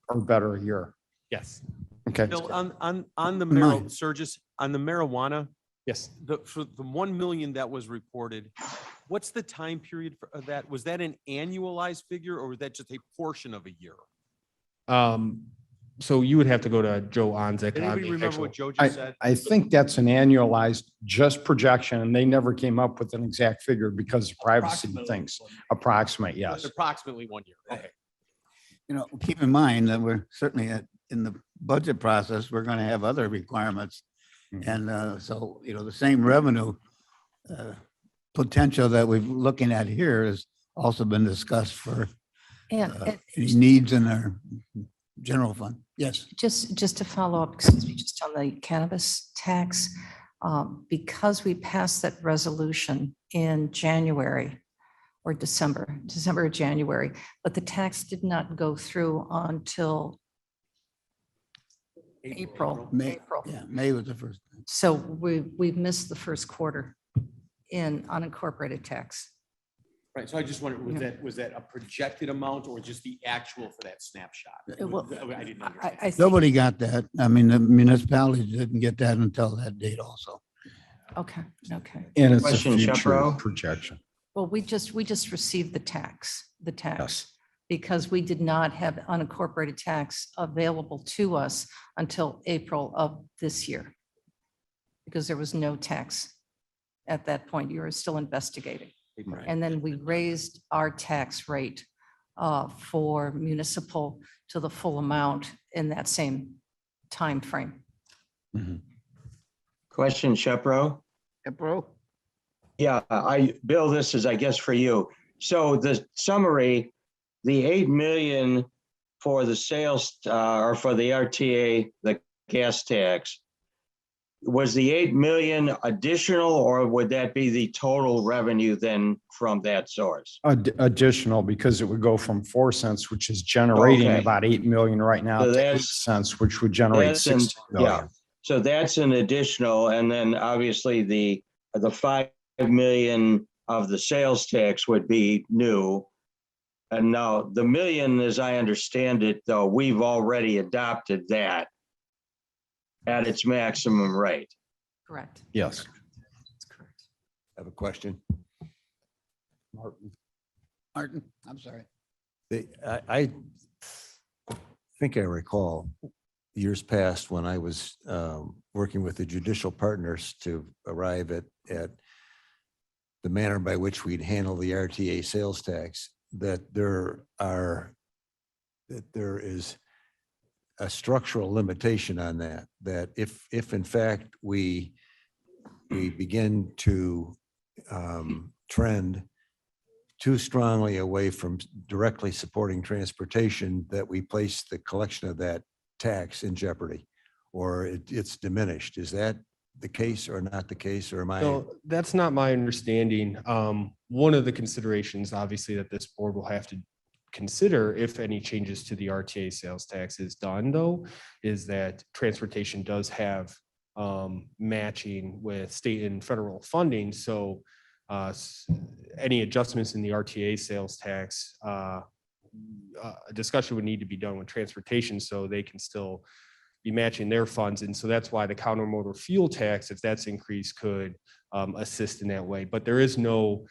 or better a year. Yes, Okay. Bill, on the Mine. Surges, on the marijuana, yes. for the 1 million that was reported, what's the time period of that? Was that an annualized figure or was that just a portion of a year? So you would have to go to Joe Onzik. Did on anybody the remember actual- what Joe I, just said? I think that's an annualized just projection, and they never came up with an exact figure because of privacy things. Approximate, yes. Approximately 1 year. Okay. You know, keep in mind that we're certainly in the budget process, we're going to have other requirements. Mhm. And so, you know, the same revenue potential that we're looking at here has also been discussed for And any needs in our general fund. Yes. just to follow up, excuse me, just on the cannabis tax, because we passed that resolution in January or December or January, but the tax did not go through until April. May, yeah, May was the first. So we've missed the first quarter in unincorporated tax. Right. So I just wondered, was that a projected amount or just the actual for that snapshot? Well, I didn't understand. I think, Nobody got that. I mean, the municipalities didn't get that until that date also. okay. And it's a Question, future Shepro? projection. Well, we just received the tax, Yes. because we did not have unincorporated tax available to us until April of this year. Because there was no tax at that point. You were still investigating. And then we raised our tax rate for municipal to the full amount in that same time frame. Question, Shepro? Bro. Yeah, Bill, this is, I guess, for you. So the summary, the 8 million for the sales or for the RTA, the gas tax, was the 8 million additional or would that be the total revenue then from that source? Additional, because it would go from 4 cents, which is generating Okay. about 8 million right now, So to 8 that's- cents, which would generate that's an- 16 million. So that's an additional, and then obviously the 5 million of the sales tax would be new. And now the million, as I understand it, though, we've already adopted that at its maximum rate. Correct. Yes. That's correct. I have a question. Martin, I'm sorry. I think I recall years past when I was working with the judicial partners to arrive at the manner by which we'd handle the RTA sales tax, that there is a structural limitation on that if in fact we begin to trend too strongly away from directly supporting transportation, that we place the collection of that tax in jeopardy, or it's diminished. Is that the case or not the case, or am I? So that's not my understanding. One of the considerations, obviously, that this board will have to consider if any changes to the RTA sales tax is done, though, is that transportation does have matching with state and federal funding. So any adjustments in the RTA sales tax, a discussion would need to be done with transportation so they can still be matching their funds. And so that's why the counter motor fuel tax, if that's increased, could assist in that way. But there is no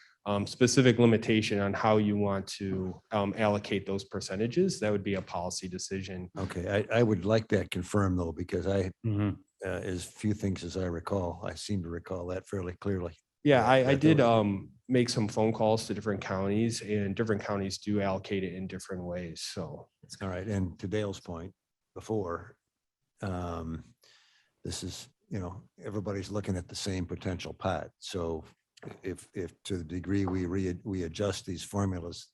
specific limitation on how you want to allocate those percentages. That would be a policy decision. Okay, I would like that confirmed though, because as few things as I recall, I seem to recall that fairly clearly. Yeah, I that did there make some phone calls to different counties, and different counties do allocate it in different ways. So All right, and to Dale's point before, this is, everybody's looking at the same potential pot. So if to the degree we adjust these formulas,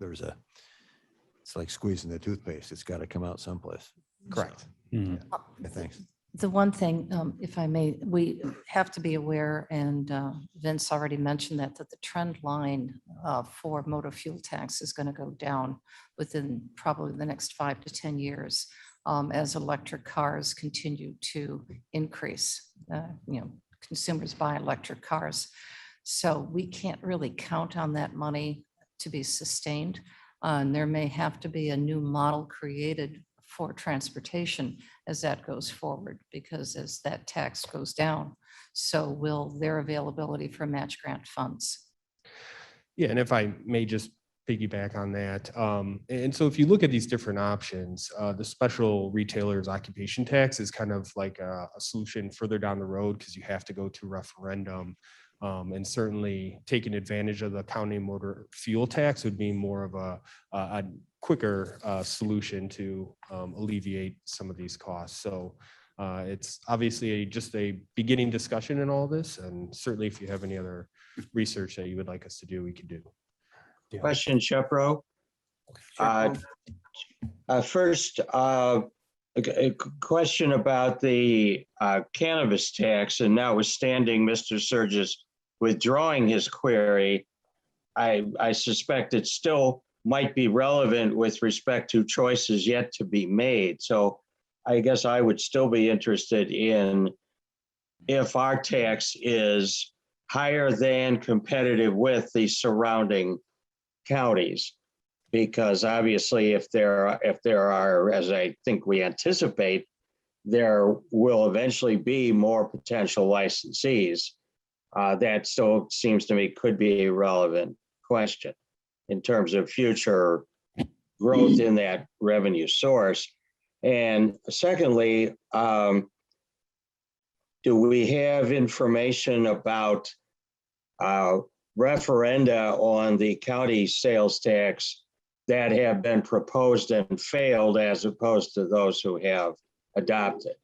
it's like squeezing the toothpaste. It's got to come out someplace. correct. Yeah, thanks. The one thing, if I may, we have to be aware, and Vince already mentioned that the trend line for motor fuel tax is going to go down within probably the next 5 to 10 years as electric cars continue to increase. Consumers buy electric cars. So we can't really count on that money to be sustained. And there may have to be a new model created for transportation as that goes forward, because as that tax goes down, so will their availability for match grant funds. Yeah, and if I may just piggyback on that. And so if you look at these different options, the special retailer's occupation tax is kind of like a solution further down the road because you have to go to referendum. And certainly taking advantage of the county motor fuel tax would be more of a quicker solution to alleviate some of these costs. So it's obviously just a beginning discussion in all this. And certainly if you have any other research that you would like us to do, we can do. Question, Shepro. First, a question about the cannabis tax, and notwithstanding Mr. Surges withdrawing his query, I suspect it still might be relevant with respect to choices yet to be made. So I guess I would still be interested in if our tax is higher than competitive with the surrounding counties, because obviously if there are, as I think we anticipate, there will eventually be more potential licensees. That still seems to me could be a relevant question in terms of future growth in that revenue source. And secondly, do we have information about referenda on the county sales tax that have been proposed and failed as opposed to those who have adopted?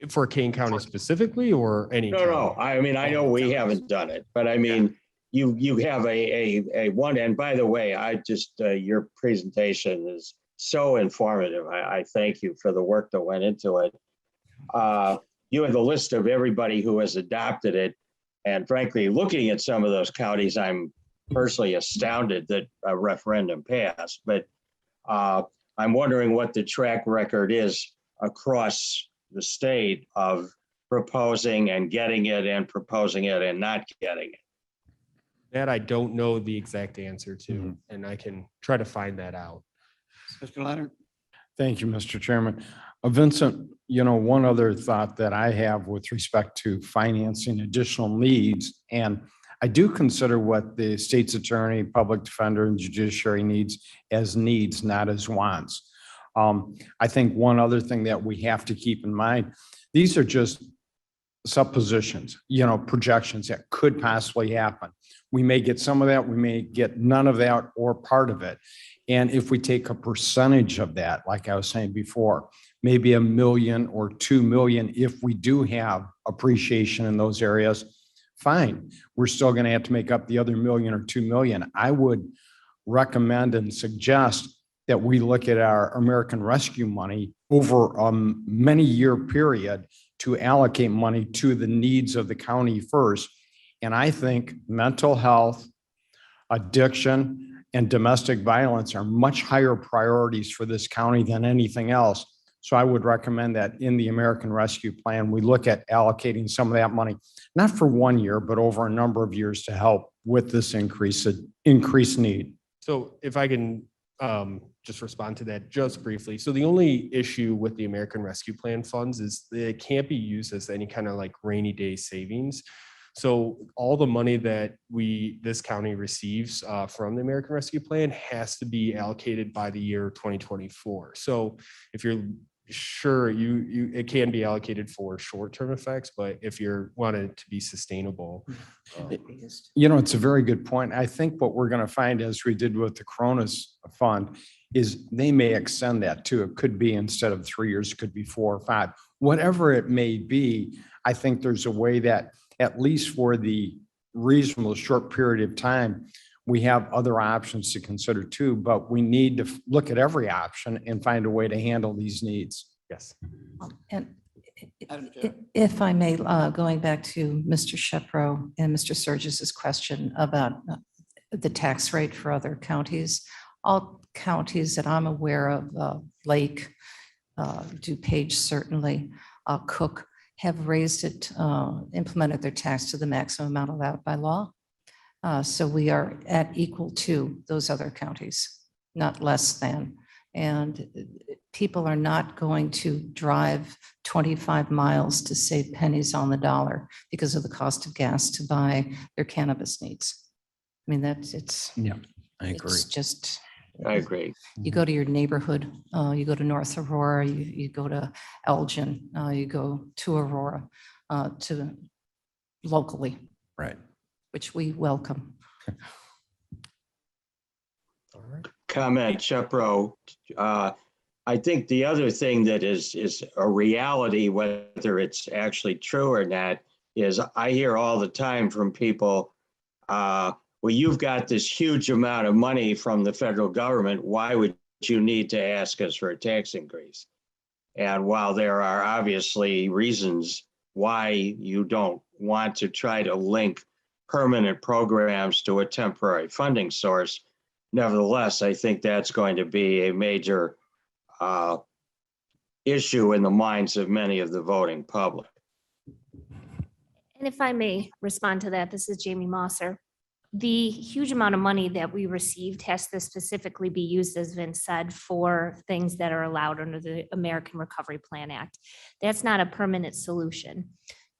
For Kane County specifically or any? No. I mean, I know we haven't done it, but I mean, you have a one, and by the way, I just, your presentation is so informative. I thank you for the work that went into it. You have the list of everybody who has adopted it. And frankly, looking at some of those counties, I'm personally astounded that a referendum passed. But I'm wondering what the track record is across the state of proposing and getting it and proposing it and not getting it. That I don't know the exact answer to, and I can try to find that out. Mr. Leonard? Thank you, Mr. Chairman. Vincent, one other thought that I have with respect to financing additional needs, and I do consider what the state's attorney, public defender, and judiciary needs as needs, not as wants. I think one other thing that we have to keep in mind, these are just suppositions, projections that could possibly happen. We may get some of that, we may get none of that or part of it. And if we take a percentage of that, like I was saying before, maybe $1 million or $2 million, if we do have appreciation in those areas, fine. We're still going to have to make up the other $1 million or $2 million. I would recommend and suggest that we look at our American Rescue money over a many year period to allocate money to the needs of the county first. And I think mental health, addiction, and domestic violence are much higher priorities for this county than anything else. So I would recommend that in the American Rescue Plan, we look at allocating some of that money, not for 1 year, but over a number of years to help with this increased need. So if I can just respond to that just briefly. So the only issue with the American Rescue Plan funds is it can't be used as any kind of like rainy day savings. So all the money that this county receives from the American Rescue Plan has to be allocated by the year 2024. So if you're sure, it can be allocated for short-term effects, but if you're wanting to be sustainable. It's a very good point. I think what we're going to find, as we did with the Coronas Fund, is they may extend that too. It could be instead of 3 years, it could be 4 or 5. Whatever it may be, I think there's a way that at least for the reasonable short period of time, we have other options to consider too, but we need to look at every option and find a way to handle these needs. Yes. And if I may, going back to Mr. Shepro and Mr. Surgis's question about the tax rate for other counties, all counties that I'm aware of, Lake, DuPage certainly, Cook, have raised it, implemented their tax to the maximum amount allowed by law. So we are at equal to those other counties, not less than. And people are not going to drive 25 miles to save pennies on the dollar because of the cost of gas to buy their cannabis needs. I mean, Yeah, I agree. it's just, I agree. you go to your neighborhood, you go to North Aurora, you go to Elgin, you go to Aurora, to locally, Right. which we welcome. Comment, Shepro. I think the other thing that is a reality, whether it's actually true or not, is I hear all the time from people, well, you've got this huge amount of money from the federal government. Why would you need to ask us for a tax increase? And while there are obviously reasons why you don't want to try to link permanent programs to a temporary funding source, nevertheless, I think that's going to be a major issue in the minds of many of the voting public. And if I may respond to that, this is Jamie Mosser. The huge amount of money that we received has to specifically be used, as Vince said, for things that are allowed under the American Recovery Plan Act. That's not a permanent solution.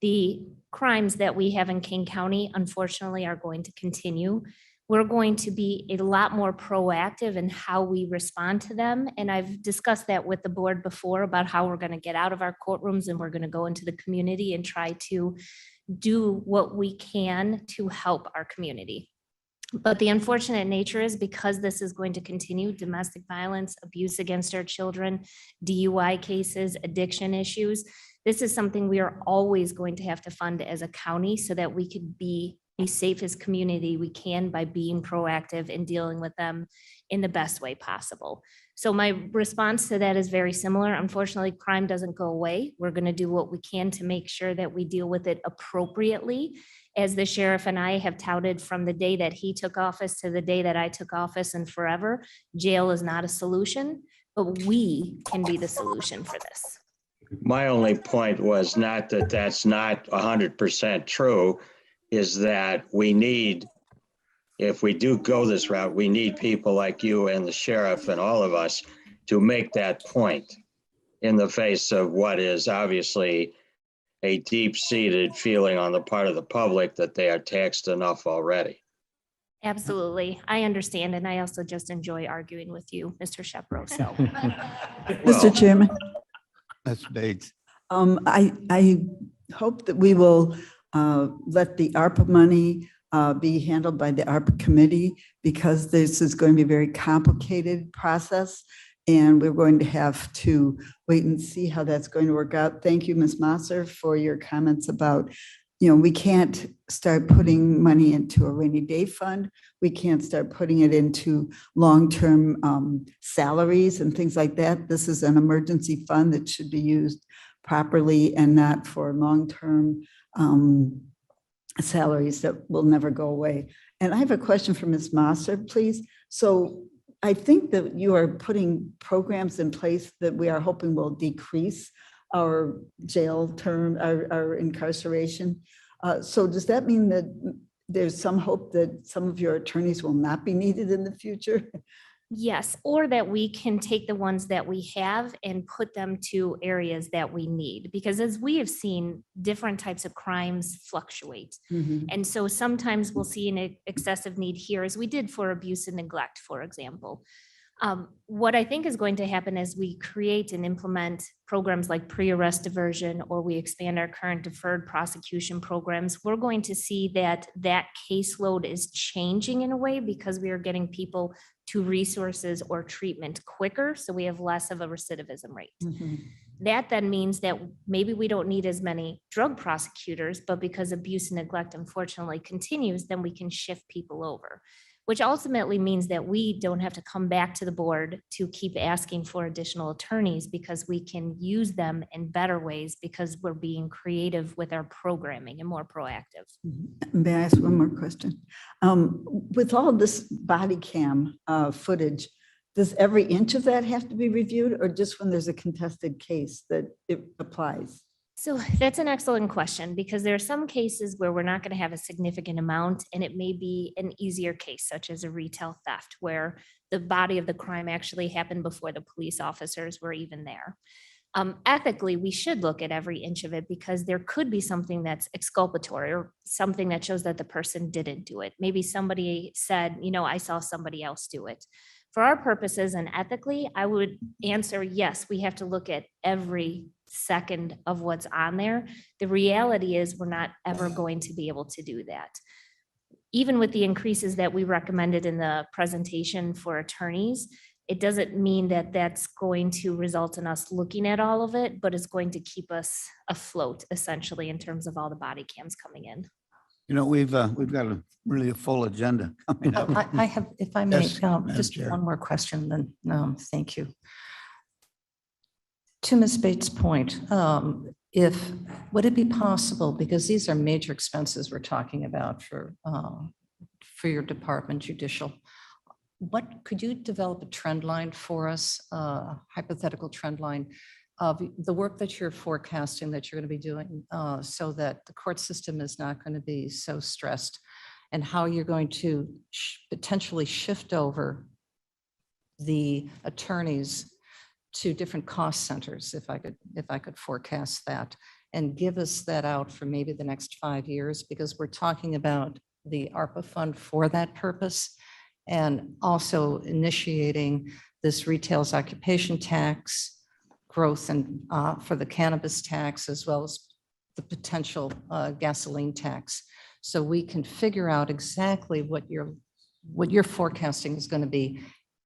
The crimes that we have in Kane County, unfortunately, are going to continue. We're going to be a lot more proactive in how we respond to them. And I've discussed that with the board before about how we're going to get out of our courtrooms and we're going to go into the community and try to do what we can to help our community. But the unfortunate nature is, because this is going to continue, domestic violence, abuse against our children, DUI cases, addiction issues, this is something we are always going to have to fund as a county so that we could be the safest community we can by being proactive in dealing with them in the best way possible. So my response to that is very similar. Unfortunately, crime doesn't go away. We're going to do what we can to make sure that we deal with it appropriately. As the sheriff and I have touted from the day that he took office to the day that I took office and forever, jail is not a solution, but we can be the solution for this. My only point was not that that's not 100% true, is that we need, if we do go this route, we need people like you and the sheriff and all of us to make that point in the face of what is obviously a deep-seated feeling on the part of the public that they are taxed enough already. Absolutely. I understand. And I also just enjoy arguing with you, Mr. Shepro. So Mr. Chairman, Ms. Bates. I hope that we will let the ARPA money be handled by the ARPA committee, because this is going to be a very complicated process. And we're going to have to wait and see how that's going to work out. Thank you, Ms. Mosser, for your comments about, we can't start putting money into a rainy day fund. We can't start putting it into long-term salaries and things like that. This is an emergency fund that should be used properly and not for long-term salaries that will never go away. And I have a question for Ms. Mosser, please. So I think that you are putting programs in place that we are hoping will decrease our jail term, our incarceration. So does that mean that there's some hope that some of your attorneys will not be needed in the future? yes, or that we can take the ones that we have and put them to areas that we need. Because as we have seen, different types of crimes fluctuate. And so sometimes we'll see an excessive need here, as we did for abuse and neglect, for example. What I think is going to happen as we create and implement programs like pre-arrest diversion, or we expand our current deferred prosecution programs, we're going to see that that caseload is changing in a way, because we are getting people to resources or treatment quicker. So we have less of a recidivism rate. That then means that maybe we don't need as many drug prosecutors, but because abuse and neglect unfortunately continues, then we can shift people over, which ultimately means that we don't have to come back to the board to keep asking for additional attorneys, because we can use them in better ways because we're being creative with our programming and more proactive. May I ask one more question? With all this body cam footage, does every inch of that have to be reviewed, or just when there's a contested case that it applies? So that's an excellent question because there are some cases where we're not going to have a significant amount and it may be an easier case such as a retail theft where the body of the crime actually happened before the police officers were even there. Ethically, we should look at every inch of it because there could be something that's exculpatory or something that shows that the person didn't do it. Maybe somebody said, you know, I saw somebody else do it. For our purposes and ethically, I would answer, yes, we have to look at every second of what's on there. The reality is we're not ever going to be able to do that. Even with the increases that we recommended in the presentation for attorneys, it doesn't mean that that's going to result in us looking at all of it, but it's going to keep us afloat essentially in terms of all the body cams coming in. You know, we've got really a full agenda coming up. I have, if I may, Yes, Madam just Chair. one more question, then, thank you. To Ms. Bates' point, would it be possible, because these are major expenses we're talking about for your department, Judicial, could you develop a trend line for us, hypothetical trend line of the work that you're forecasting that you're going to be doing so that the court system is not going to be so stressed, and how you're going to potentially shift over the attorneys to different cost centers, if I could forecast that and give us that out for maybe the next 5 years, because we're talking about the ARPA fund for that purpose, and also initiating this retail's occupation tax growth and for the cannabis tax, as well as the potential gasoline tax. So we can figure out exactly what your forecasting is going to be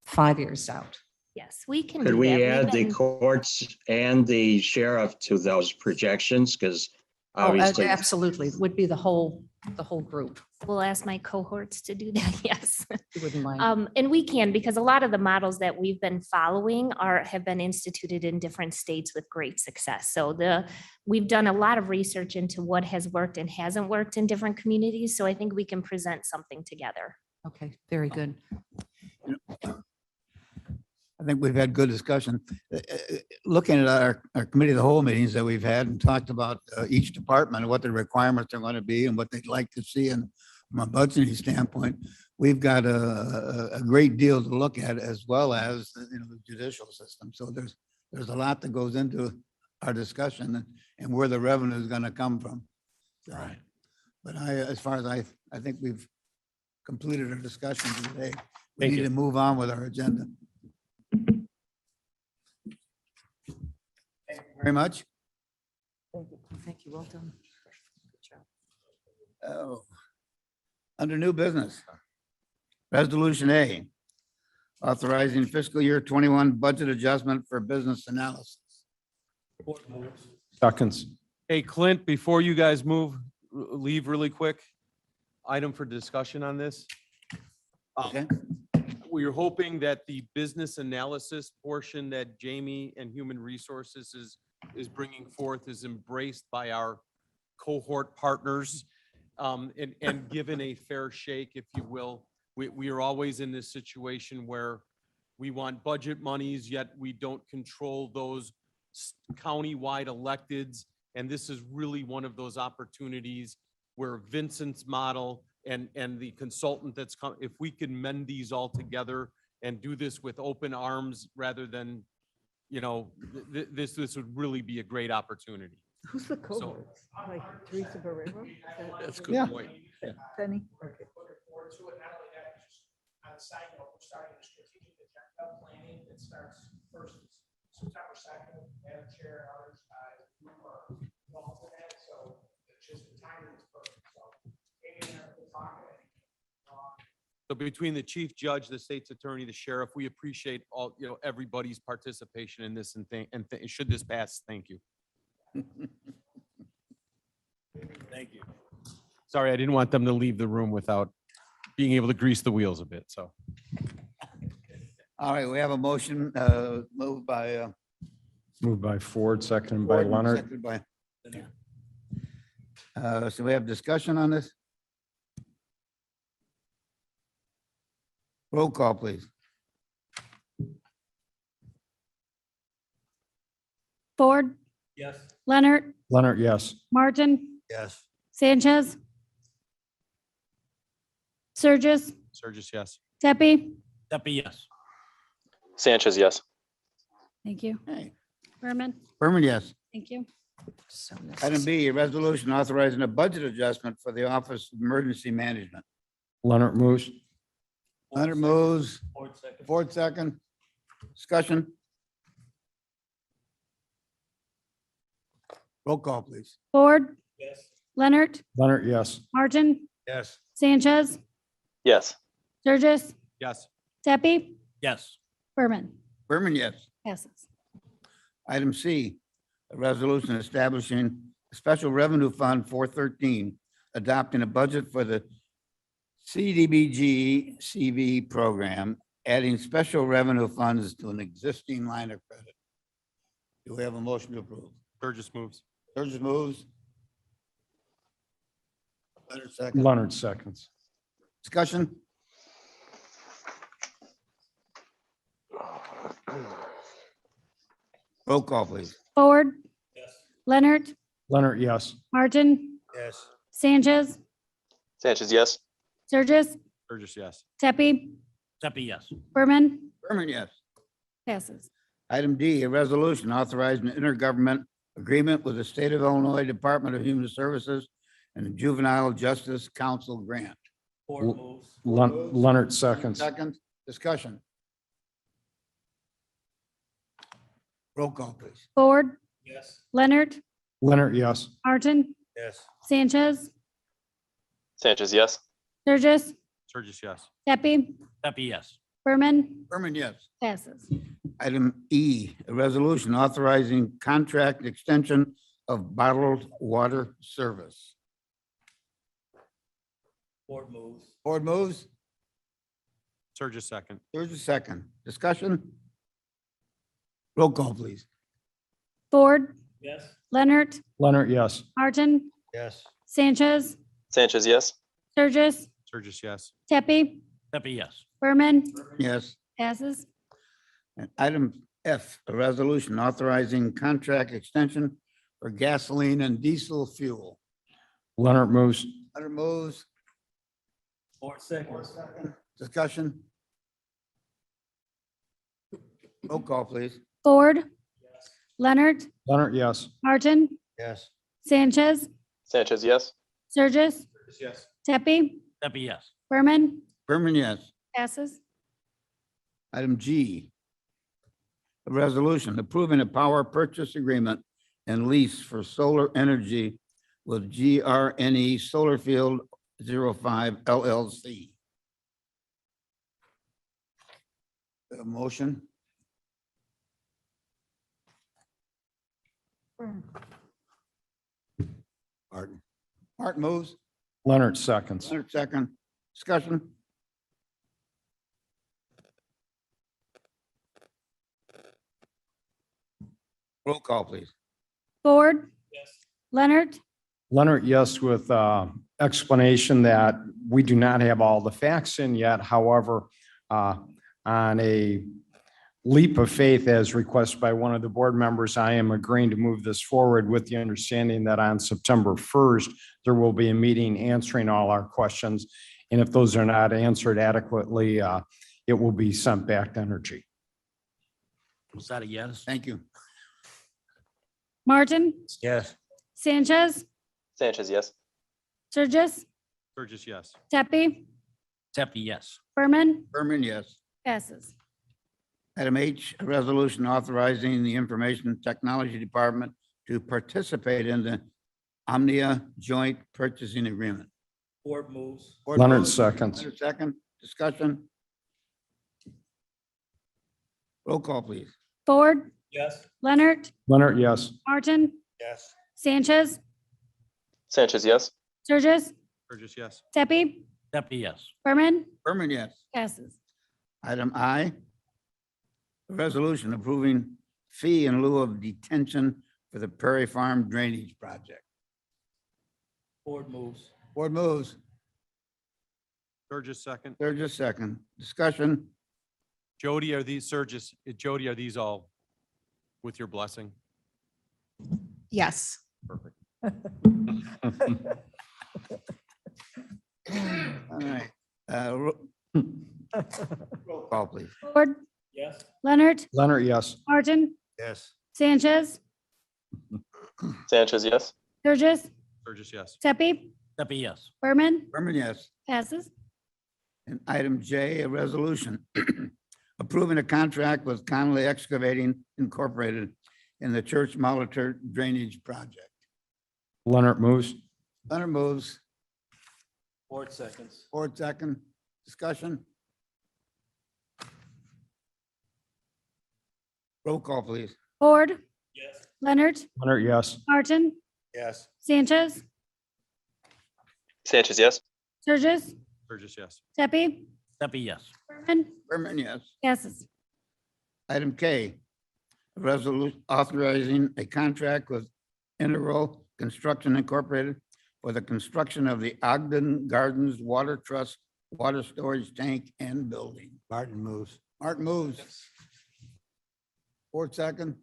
5 years out. Yes, we can. Could do we that. add the courts and the sheriff to those projections? Because obviously. Absolutely. Would be the whole group. We'll ask my cohorts to do that. Yes. You wouldn't mind. And we can, because a lot of the models that we've been following have been instituted in different states with great success. So we've done a lot of research into what has worked and hasn't worked in different communities. So I think we can present something together. Okay, very good. I think we've had good discussion. Looking at our committee of the whole meetings that we've had and talked about each department and what the requirements are going to be and what they'd like to see. And from a budgeting standpoint, we've got a great deal to look at, as well as the judicial system. So there's a lot that goes into our discussion and where the revenue is going to come from. Right. But as far as I think we've completed our discussion today. We need to move on with our agenda. Thank you very much. Thank you. Well done. Good job. Oh, under new business, Resolution A, authorizing fiscal year 21 budget adjustment for business analysis. Seconds. Hey, Clint, before you guys leave really quick, item for discussion on this. Okay. We're hoping that the business analysis portion that Jamie and Human Resources is bringing forth is embraced by our cohort partners and given a fair shake, if you will. We are always in this situation where we want budget monies, yet we don't control those county-wide electeds. And this is really one of those opportunities where Vincent's model and the consultant that's come, if we can mend these all together and do this with open arms rather than, this would really be a great opportunity. Who's the cohort? Like Teresa Barrero? That's a good point. Penny? Looking forward to it. Not only that, just on a side note, we're starting a strategic agenda planning that starts first September 2nd. Madam Chair, others, you are involved in that, so it's just the timing is perfect. So, Kane and I will talk. So between the chief judge, the state's attorney, the sheriff, we appreciate all, everybody's participation in this and should this pass, thank you. Thank you. Sorry, I didn't want them to leave the room without being able to grease the wheels a bit, so. All right, we have a motion moved by Ford, seconded by Ford, Leonard. seconded by so we have discussion on this. Roll call, please. Ford, Yes. Leonard, Leonard, yes. Martin, Yes. Sanchez, Surges, Surges, yes. Tepe. Deputy, yes. Sanchez, yes. Thank you. Hey, Berman, Berman, yes. thank you. So Item necessary. B, a resolution authorizing a budget adjustment for the Office of Emergency Management. Leonard moves. Leonard moves, Ford second. Ford second. Discussion. Roll call, please. Ford, Yes. Leonard, Leonard, yes. Martin, Yes. Sanchez, Yes. Surges, Yes. Tepe, Yes. Berman. Berman, yes. Passes. Item C, a resolution establishing a special revenue fund 413, adopting a budget for the CDBG CV program, adding special revenue funds to an existing line of credit. Do we have a motion to approve? Burgess moves. Burgess moves. Leonard second. Leonard seconds. Discussion? Roll call, please. Ford, Yes. Leonard, Leonard, yes. Martin, Yes. Sanchez, Sanchez, yes. Surges, Burgess, yes. Tepe, Deputy, yes. Berman. Berman, yes. Passes. Item D, a resolution authorizing an intergovernment agreement with the State of Illinois Department of Human Services and the Juvenile Justice Council grant. Ford moves. Leonard seconds. Second, discussion. Roll call, please. Ford, Yes. Leonard, Leonard, yes. Martin, Yes. Sanchez, Sanchez, yes. Surges, Surges, yes. Tepe, Deputy, yes. Berman. Berman, yes. Passes. Item E, a resolution authorizing contract extension of bottled water service. Ford moves. Ford moves. Surges, second. There's a second. Discussion? Roll call, please. Ford, Yes. Leonard, Leonard, yes. Martin, Yes. Sanchez, Sanchez, yes. Surges, Surges, yes. Tepe, Deputy, yes. Berman. Yes. Passes. And item F, a resolution authorizing contract extension for gasoline and diesel fuel. Leonard moves. Leonard moves. Ford seconds. Discussion? Roll call, please. Ford, Leonard, Leonard, yes. Martin, Yes. Sanchez, Sanchez, yes. Surges, Yes. Tepe, Deputy, yes. Berman. Berman, yes. Passes. Item G, a resolution approving a power purchase agreement and lease for solar energy with GRNE Solar Field 05 LLC. A motion? Martin. Martin moves. Leonard seconds. Leonard second. Discussion? Roll call, please. Ford, Yes. Leonard, Leonard, yes, with explanation that we do not have all the facts in yet. However, on a leap of faith as requested by one of the board members, I am agreeing to move this forward with the understanding that on September 1st, there will be a meeting answering all our questions. And if those are not answered adequately, it will be sent back to Energy. Was that a yes? Thank you. Martin, Yes. Sanchez, Sanchez, yes. Surges, Surges, yes. Tepe, Deputy, yes. Berman. Berman, yes. Passes. Item H, a resolution authorizing the Information Technology Department to participate in the Omnia Joint Purchasing Agreement. Ford moves. Ford Leonard moves. seconds. Leonard second. Discussion? Roll call, please. Ford, Yes. Leonard, Leonard, yes. Martin, Yes. Sanchez, Sanchez, yes. Surges, Surges, yes. Tepe, Deputy, yes. Berman. Berman, yes. Passes. Item I, a resolution approving fee in lieu of detention for the Prairie Farm Drainage Project. Ford moves. Board moves. Surges, second. There's a second. Discussion? Jody, are these Surges, Jody, are these all with your blessing? Yes. Perfect. All right. Roll call, please. Ford, Yes. Leonard, Leonard, yes. Martin, Yes. Sanchez, Sanchez, yes. Sturgis, Burgess, yes. Tepe, Pepe, yes. Berman, Berman, yes. passes. And item J, a resolution approving a contract with Connolly Excavating Incorporated in the Church Molitor Drainage Project. Leonard moves. Leonard moves. Ford seconds. Ford second. Discussion. Roll call, please. Ford, Yes. Leonard, Leonard, yes. Martin, Yes. Sanchez, Sanchez, yes. Sturgis, Burgess, yes. Tepe, Pepe, yes. Berman, Berman, yes. passes. Item K, a resolution authorizing a contract with Integral Construction Incorporated for the construction of the Ogden Gardens Water Trust Water Storage Tank and Building. Martin moves. Martin moves. Ford second.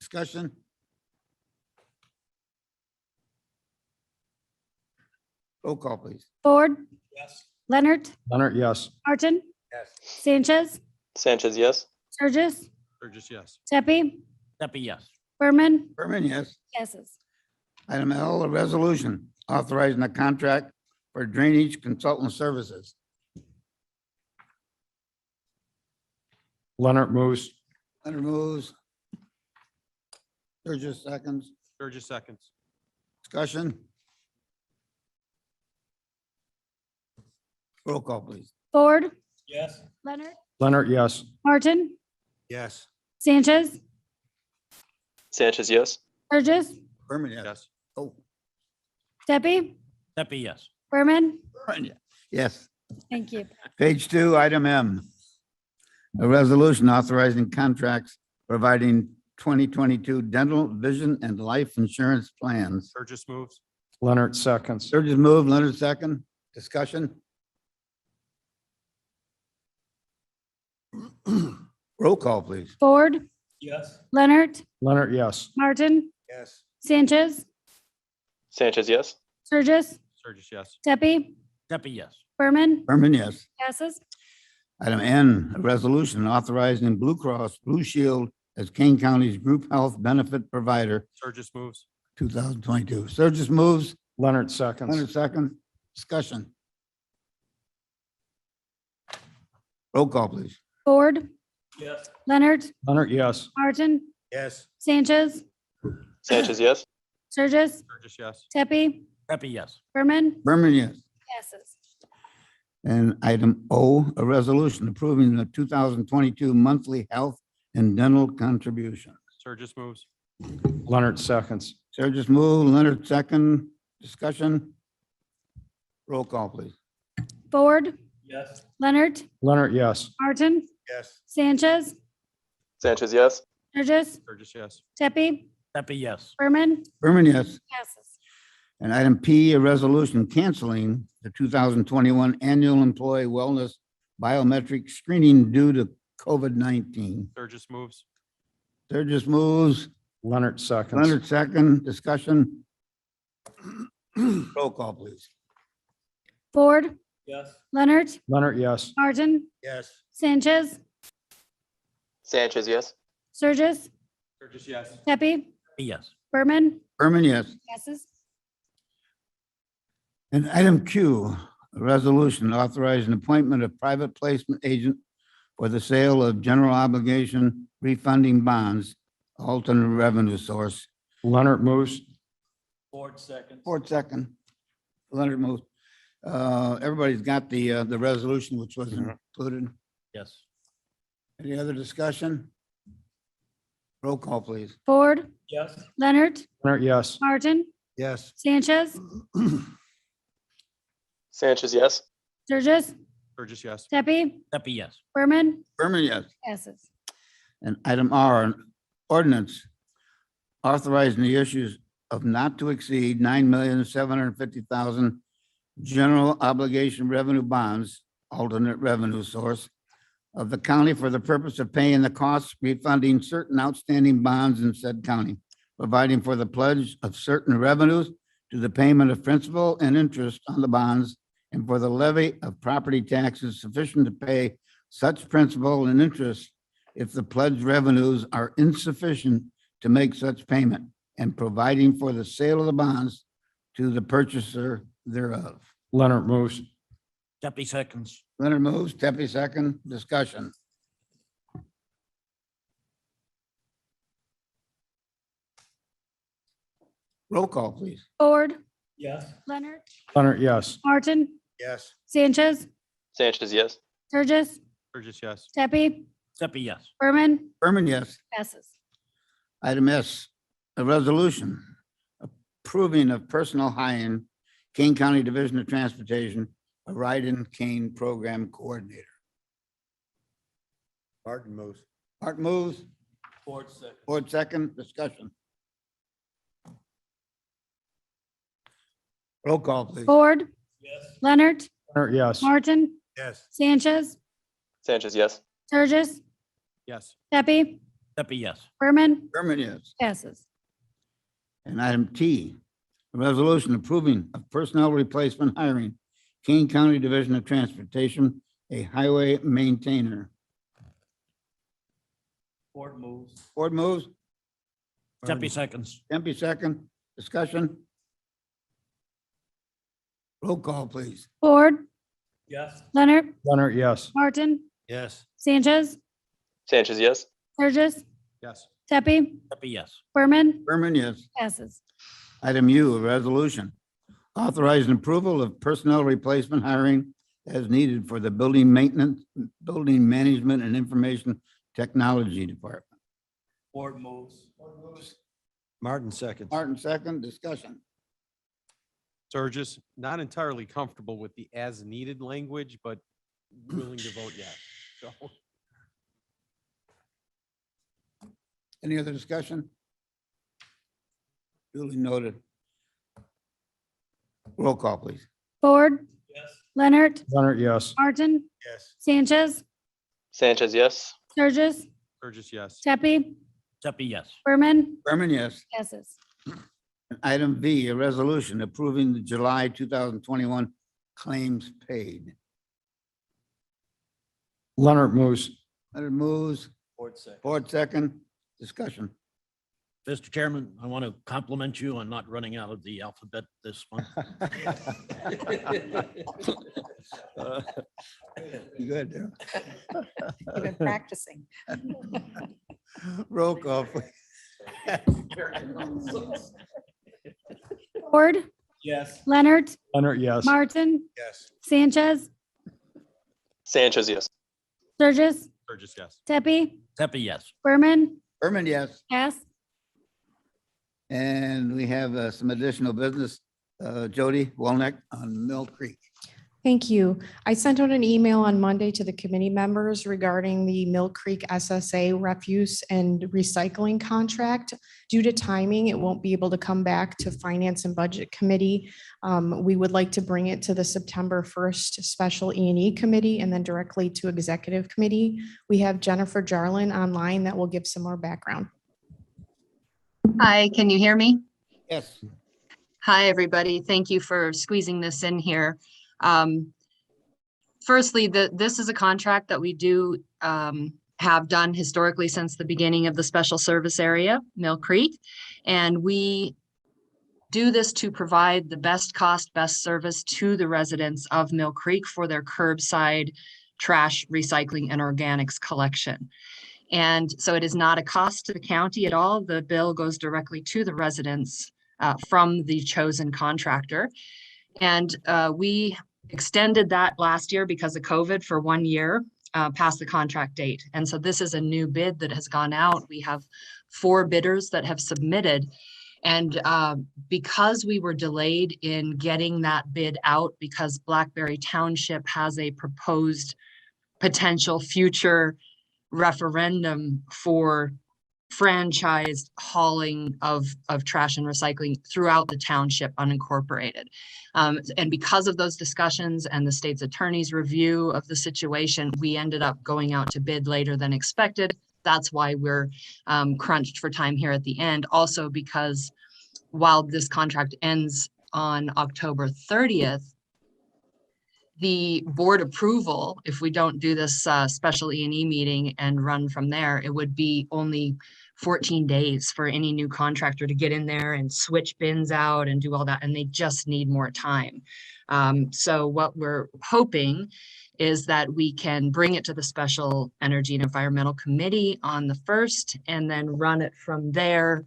Discussion. Roll call, please. Ford, Yes. Leonard, Leonard, yes. Martin, Yes. Sanchez, Sanchez, yes. Sturgis, Burgess, yes. Tepe, Pepe, yes. Berman, Berman, yes. passes. Item L, a resolution authorizing a contract for drainage consultant services. Leonard moves. Leonard moves. Sturgis seconds. Burgess, seconds. Discussion. Roll call, please. Ford, Yes. Leonard, Leonard, yes. Martin, Yes. Sanchez, Sanchez, yes. Sturgis, Berman, yes. Yes. Oh, Tepe, Pepe, yes. Berman, Berman, yeah. Yes. thank you. Page 2, item M. A resolution authorizing contracts providing 2022 dental, vision, and life insurance plans. Burgess moves. Leonard seconds. Sturgis moved, Leonard second. Discussion. Roll call, please. Ford, Yes. Leonard, Leonard, yes. Martin, Yes. Sanchez, Sanchez, yes. Sturgis, Burgess, yes. Tepe, Pepe, yes. Berman, Berman, yes. passes. Item N, a resolution authorizing Blue Cross Blue Shield as Kane County's group health benefit provider, Burgess moves. 2022. Sturgis moves, Leonard seconds. Leonard second. Discussion. Roll call, please. Ford, Yes. Leonard, Leonard, yes. Martin, Yes. Sanchez, Sanchez, yes. Sturgis, Burgess, yes. Tepe, Pepe, yes. Berman, Berman, yes. passes. And item O, a resolution approving the 2022 monthly health and dental contribution. Burgess moves. Leonard seconds. Sturgis moved, Leonard second. Discussion. Roll call, please. Ford, Yes. Leonard, Leonard, yes. Martin, Yes. Sanchez, Sanchez, yes. Sturgis, Burgess, yes. Tepe, Pepe, yes. Berman, Berman, yes. passes. And item P, a resolution canceling the 2021 annual employee wellness biometric screening due to COVID-19. Burgess moves. Sturgis moves, Leonard seconds. Leonard second. Discussion. Roll call, please. Ford, Yes. Leonard, Leonard, yes. Martin, Yes. Sanchez, Sanchez, yes. Sturgis, Burgess, yes. Tepe, Pepe, yes. Berman, Berman, yes. passes. And item Q, a resolution authorizing appointment of private placement agent for the sale of general obligation refunding bonds, alternate revenue source. Leonard moves. Ford seconds. Ford second. Leonard moves. Everybody's got the resolution which was included. Yes. Any other discussion? Roll call, please. Ford, Yes. Leonard, Leonard, yes. Martin, Yes. Sanchez, Sanchez, yes. Sturgis, Burgess, yes. Tepe, Pepe, yes. Berman, Berman, yes. passes. And item R, an ordinance authorizing the issues of not to exceed 9,750,000 general obligation revenue bonds, alternate revenue source, of the county for the purpose of paying the costs, refunding certain outstanding bonds in said county, providing for the pledge of certain revenues to the payment of principal and interest on the bonds, and for the levy of property taxes sufficient to pay such principal and interest if the pledged revenues are insufficient to make such payment, and providing for the sale of the bonds to the purchaser thereof. Leonard moves. Steffi seconds. Leonard moves, Steffi second, discussion. Roll call, please. Ford, Yes. Leonard, Leonard, yes. Martin, Yes. Sanchez, Sanchez, yes. Sturgis, Burgess, yes. Steffi, Steffi, yes. Berman, Berman, yes. passes. Item S, a resolution approving of personal hiring, Kane County Division of Transportation, a ride-in Kane Program Coordinator. Martin moves. Martin moves, Ford second. Ford second, discussion. Roll call, please. Ford, Yes. Leonard, Leonard, yes. Martin, Yes. Sanchez, Sanchez, yes. Sturgis, Yes. Steffi, Steffi, yes. Berman, Berman, yes. passes. And item T, a resolution approving of personnel replacement hiring, Kane County Division of Transportation, a highway maintainer. Ford moves. Ford moves, Steffi seconds. Dempsey second, discussion. Roll call, please. Ford, Yes. Leonard, Leonard, yes. Martin, Yes. Sanchez, Sanchez, yes. Sturgis, Yes. Steffi, Steffi, yes. Berman, Berman, yes. passes. Item U, a resolution authorizing approval of personnel replacement hiring as needed for the building maintenance, building management and information technology department. Ford moves. Martin seconds. Martin second, discussion. Burgess, not entirely comfortable with the as needed language, but willing to vote yes. So, Any other discussion? Duly noted. Roll call, please. Ford, Yes. Leonard, Leonard, yes. Martin, Yes. Sanchez, Sanchez, yes. Sturgis, Burgess, yes. Steffi, Steffi, yes. Berman, Berman, yes. passes. Item V, a resolution approving the July 2021 claims paid. Leonard moves. Leonard moves, Ford second. Ford second, discussion. Mr. Chairman, I want to compliment you on not running out of the alphabet this month. Good. Darryl. You've been practicing. Roll call, please. Ford, Yes. Leonard, Leonard, yes. Martin, Yes. Sanchez, Sanchez, yes. Sturgis, Burgess, yes. Steffi, Steffi, yes. Berman, Berman, yes. pass. And we have some additional business. Jody Walneck on Mill Creek. Thank you. I sent out an email on Monday to the committee members regarding the Mill Creek SSA refuse and recycling contract. Due to timing, it won't be able to come back to Finance and Budget Committee. We would like to bring it to the September 1st Special E&E Committee and then directly to Executive Committee. We have Jennifer Jarlin online that will give some more background. Hi, can you hear me? Yes. Hi, everybody. Thank you for squeezing this in here. Firstly, this is a contract that we do have done historically since the beginning of the special service area, Mill Creek. And we do this to provide the best cost, best service to the residents of Mill Creek for their curbside trash, recycling, and organics collection. And so it is not a cost to the county at all. The bill goes directly to the residents from the chosen contractor. And we extended that last year because of COVID for 1 year past the contract date. And so this is a new bid that has gone out. We have 4 bidders that have submitted. And because we were delayed in getting that bid out because Blackberry Township has a proposed potential future referendum for franchised hauling of trash and recycling throughout the township unincorporated. And because of those discussions and the state's attorney's review of the situation, we ended up going out to bid later than expected. That's why we're crunched for time here at the end. Also because while this contract ends on October 30th, the board approval, if we don't do this special E&E meeting and run from there, it would be only 14 days for any new contractor to get in there and switch bins out and do all that, and they just need more time. So what we're hoping is that we can bring it to the Special Energy and Environmental Committee on the 1st and then run it from there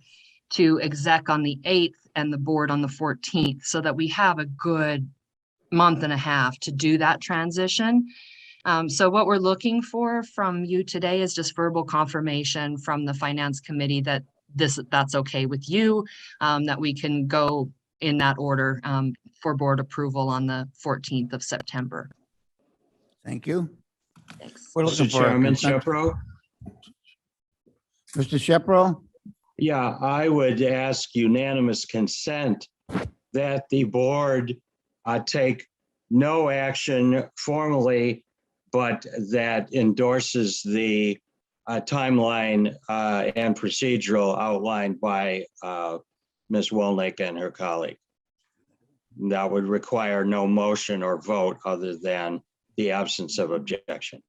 to exec on the 8th and the board on the 14th, so that we have a good month and a half to do that transition. So what we're looking for from you today is just verbal confirmation from the Finance Committee that that's okay with you, that we can go in that order for board approval on the 14th of September. Thank you. Thanks. We're looking Mr. for a Chairman, consent- Shepro? Mr. Shepro? Yeah, I would ask unanimous consent that the board take no action formally, but that endorses the timeline and procedural outlined by Ms. Wolnick and her colleague. That would require no motion or vote other than the absence of objection.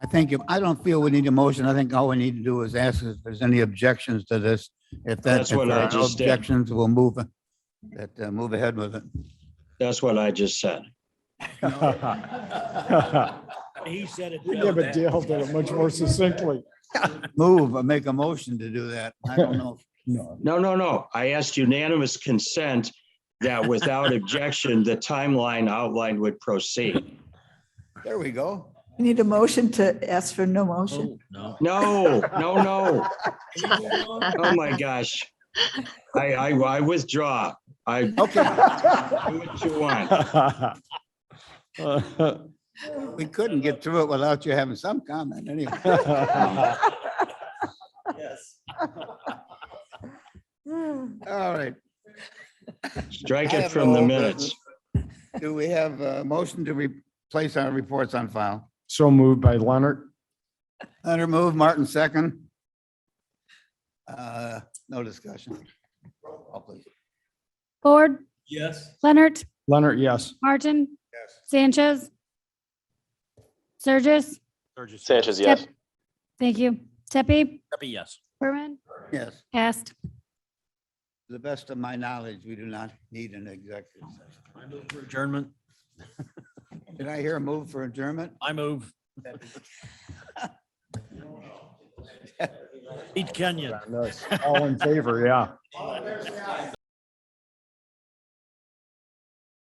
I think I don't feel we need a motion. I think all we need to do is ask if there's any objections to this. If That's what I just did. objections, we'll move ahead with it. That's what I just said. He said it. Yeah, but Dale did it much more succinctly. Move or make a motion to do that. I don't know. No. I asked unanimous consent that without objection, the timeline outlined would proceed. There we go. We need a motion to ask for no motion. No. No. Oh my gosh. I withdraw. Okay. Do what you want. We couldn't get through it without you having some comment anyway. Yes. All right. Strike I it have from no the old minutes. business. Do we have a motion to replace our reports on file? So moved by Leonard. Leonard move, Martin second. No discussion. Roll call, please. Ford, Yes. Leonard, Leonard, yes. Martin, Sanchez, Surges, Sanchez, yes. thank you. Tepe, Yes. Berman, Yes, passed. to the best of my knowledge, we do not need an executive session. I move for adjournment. Did I hear a move for adjournment? I move. Pete Kenyon. All in favor, yeah.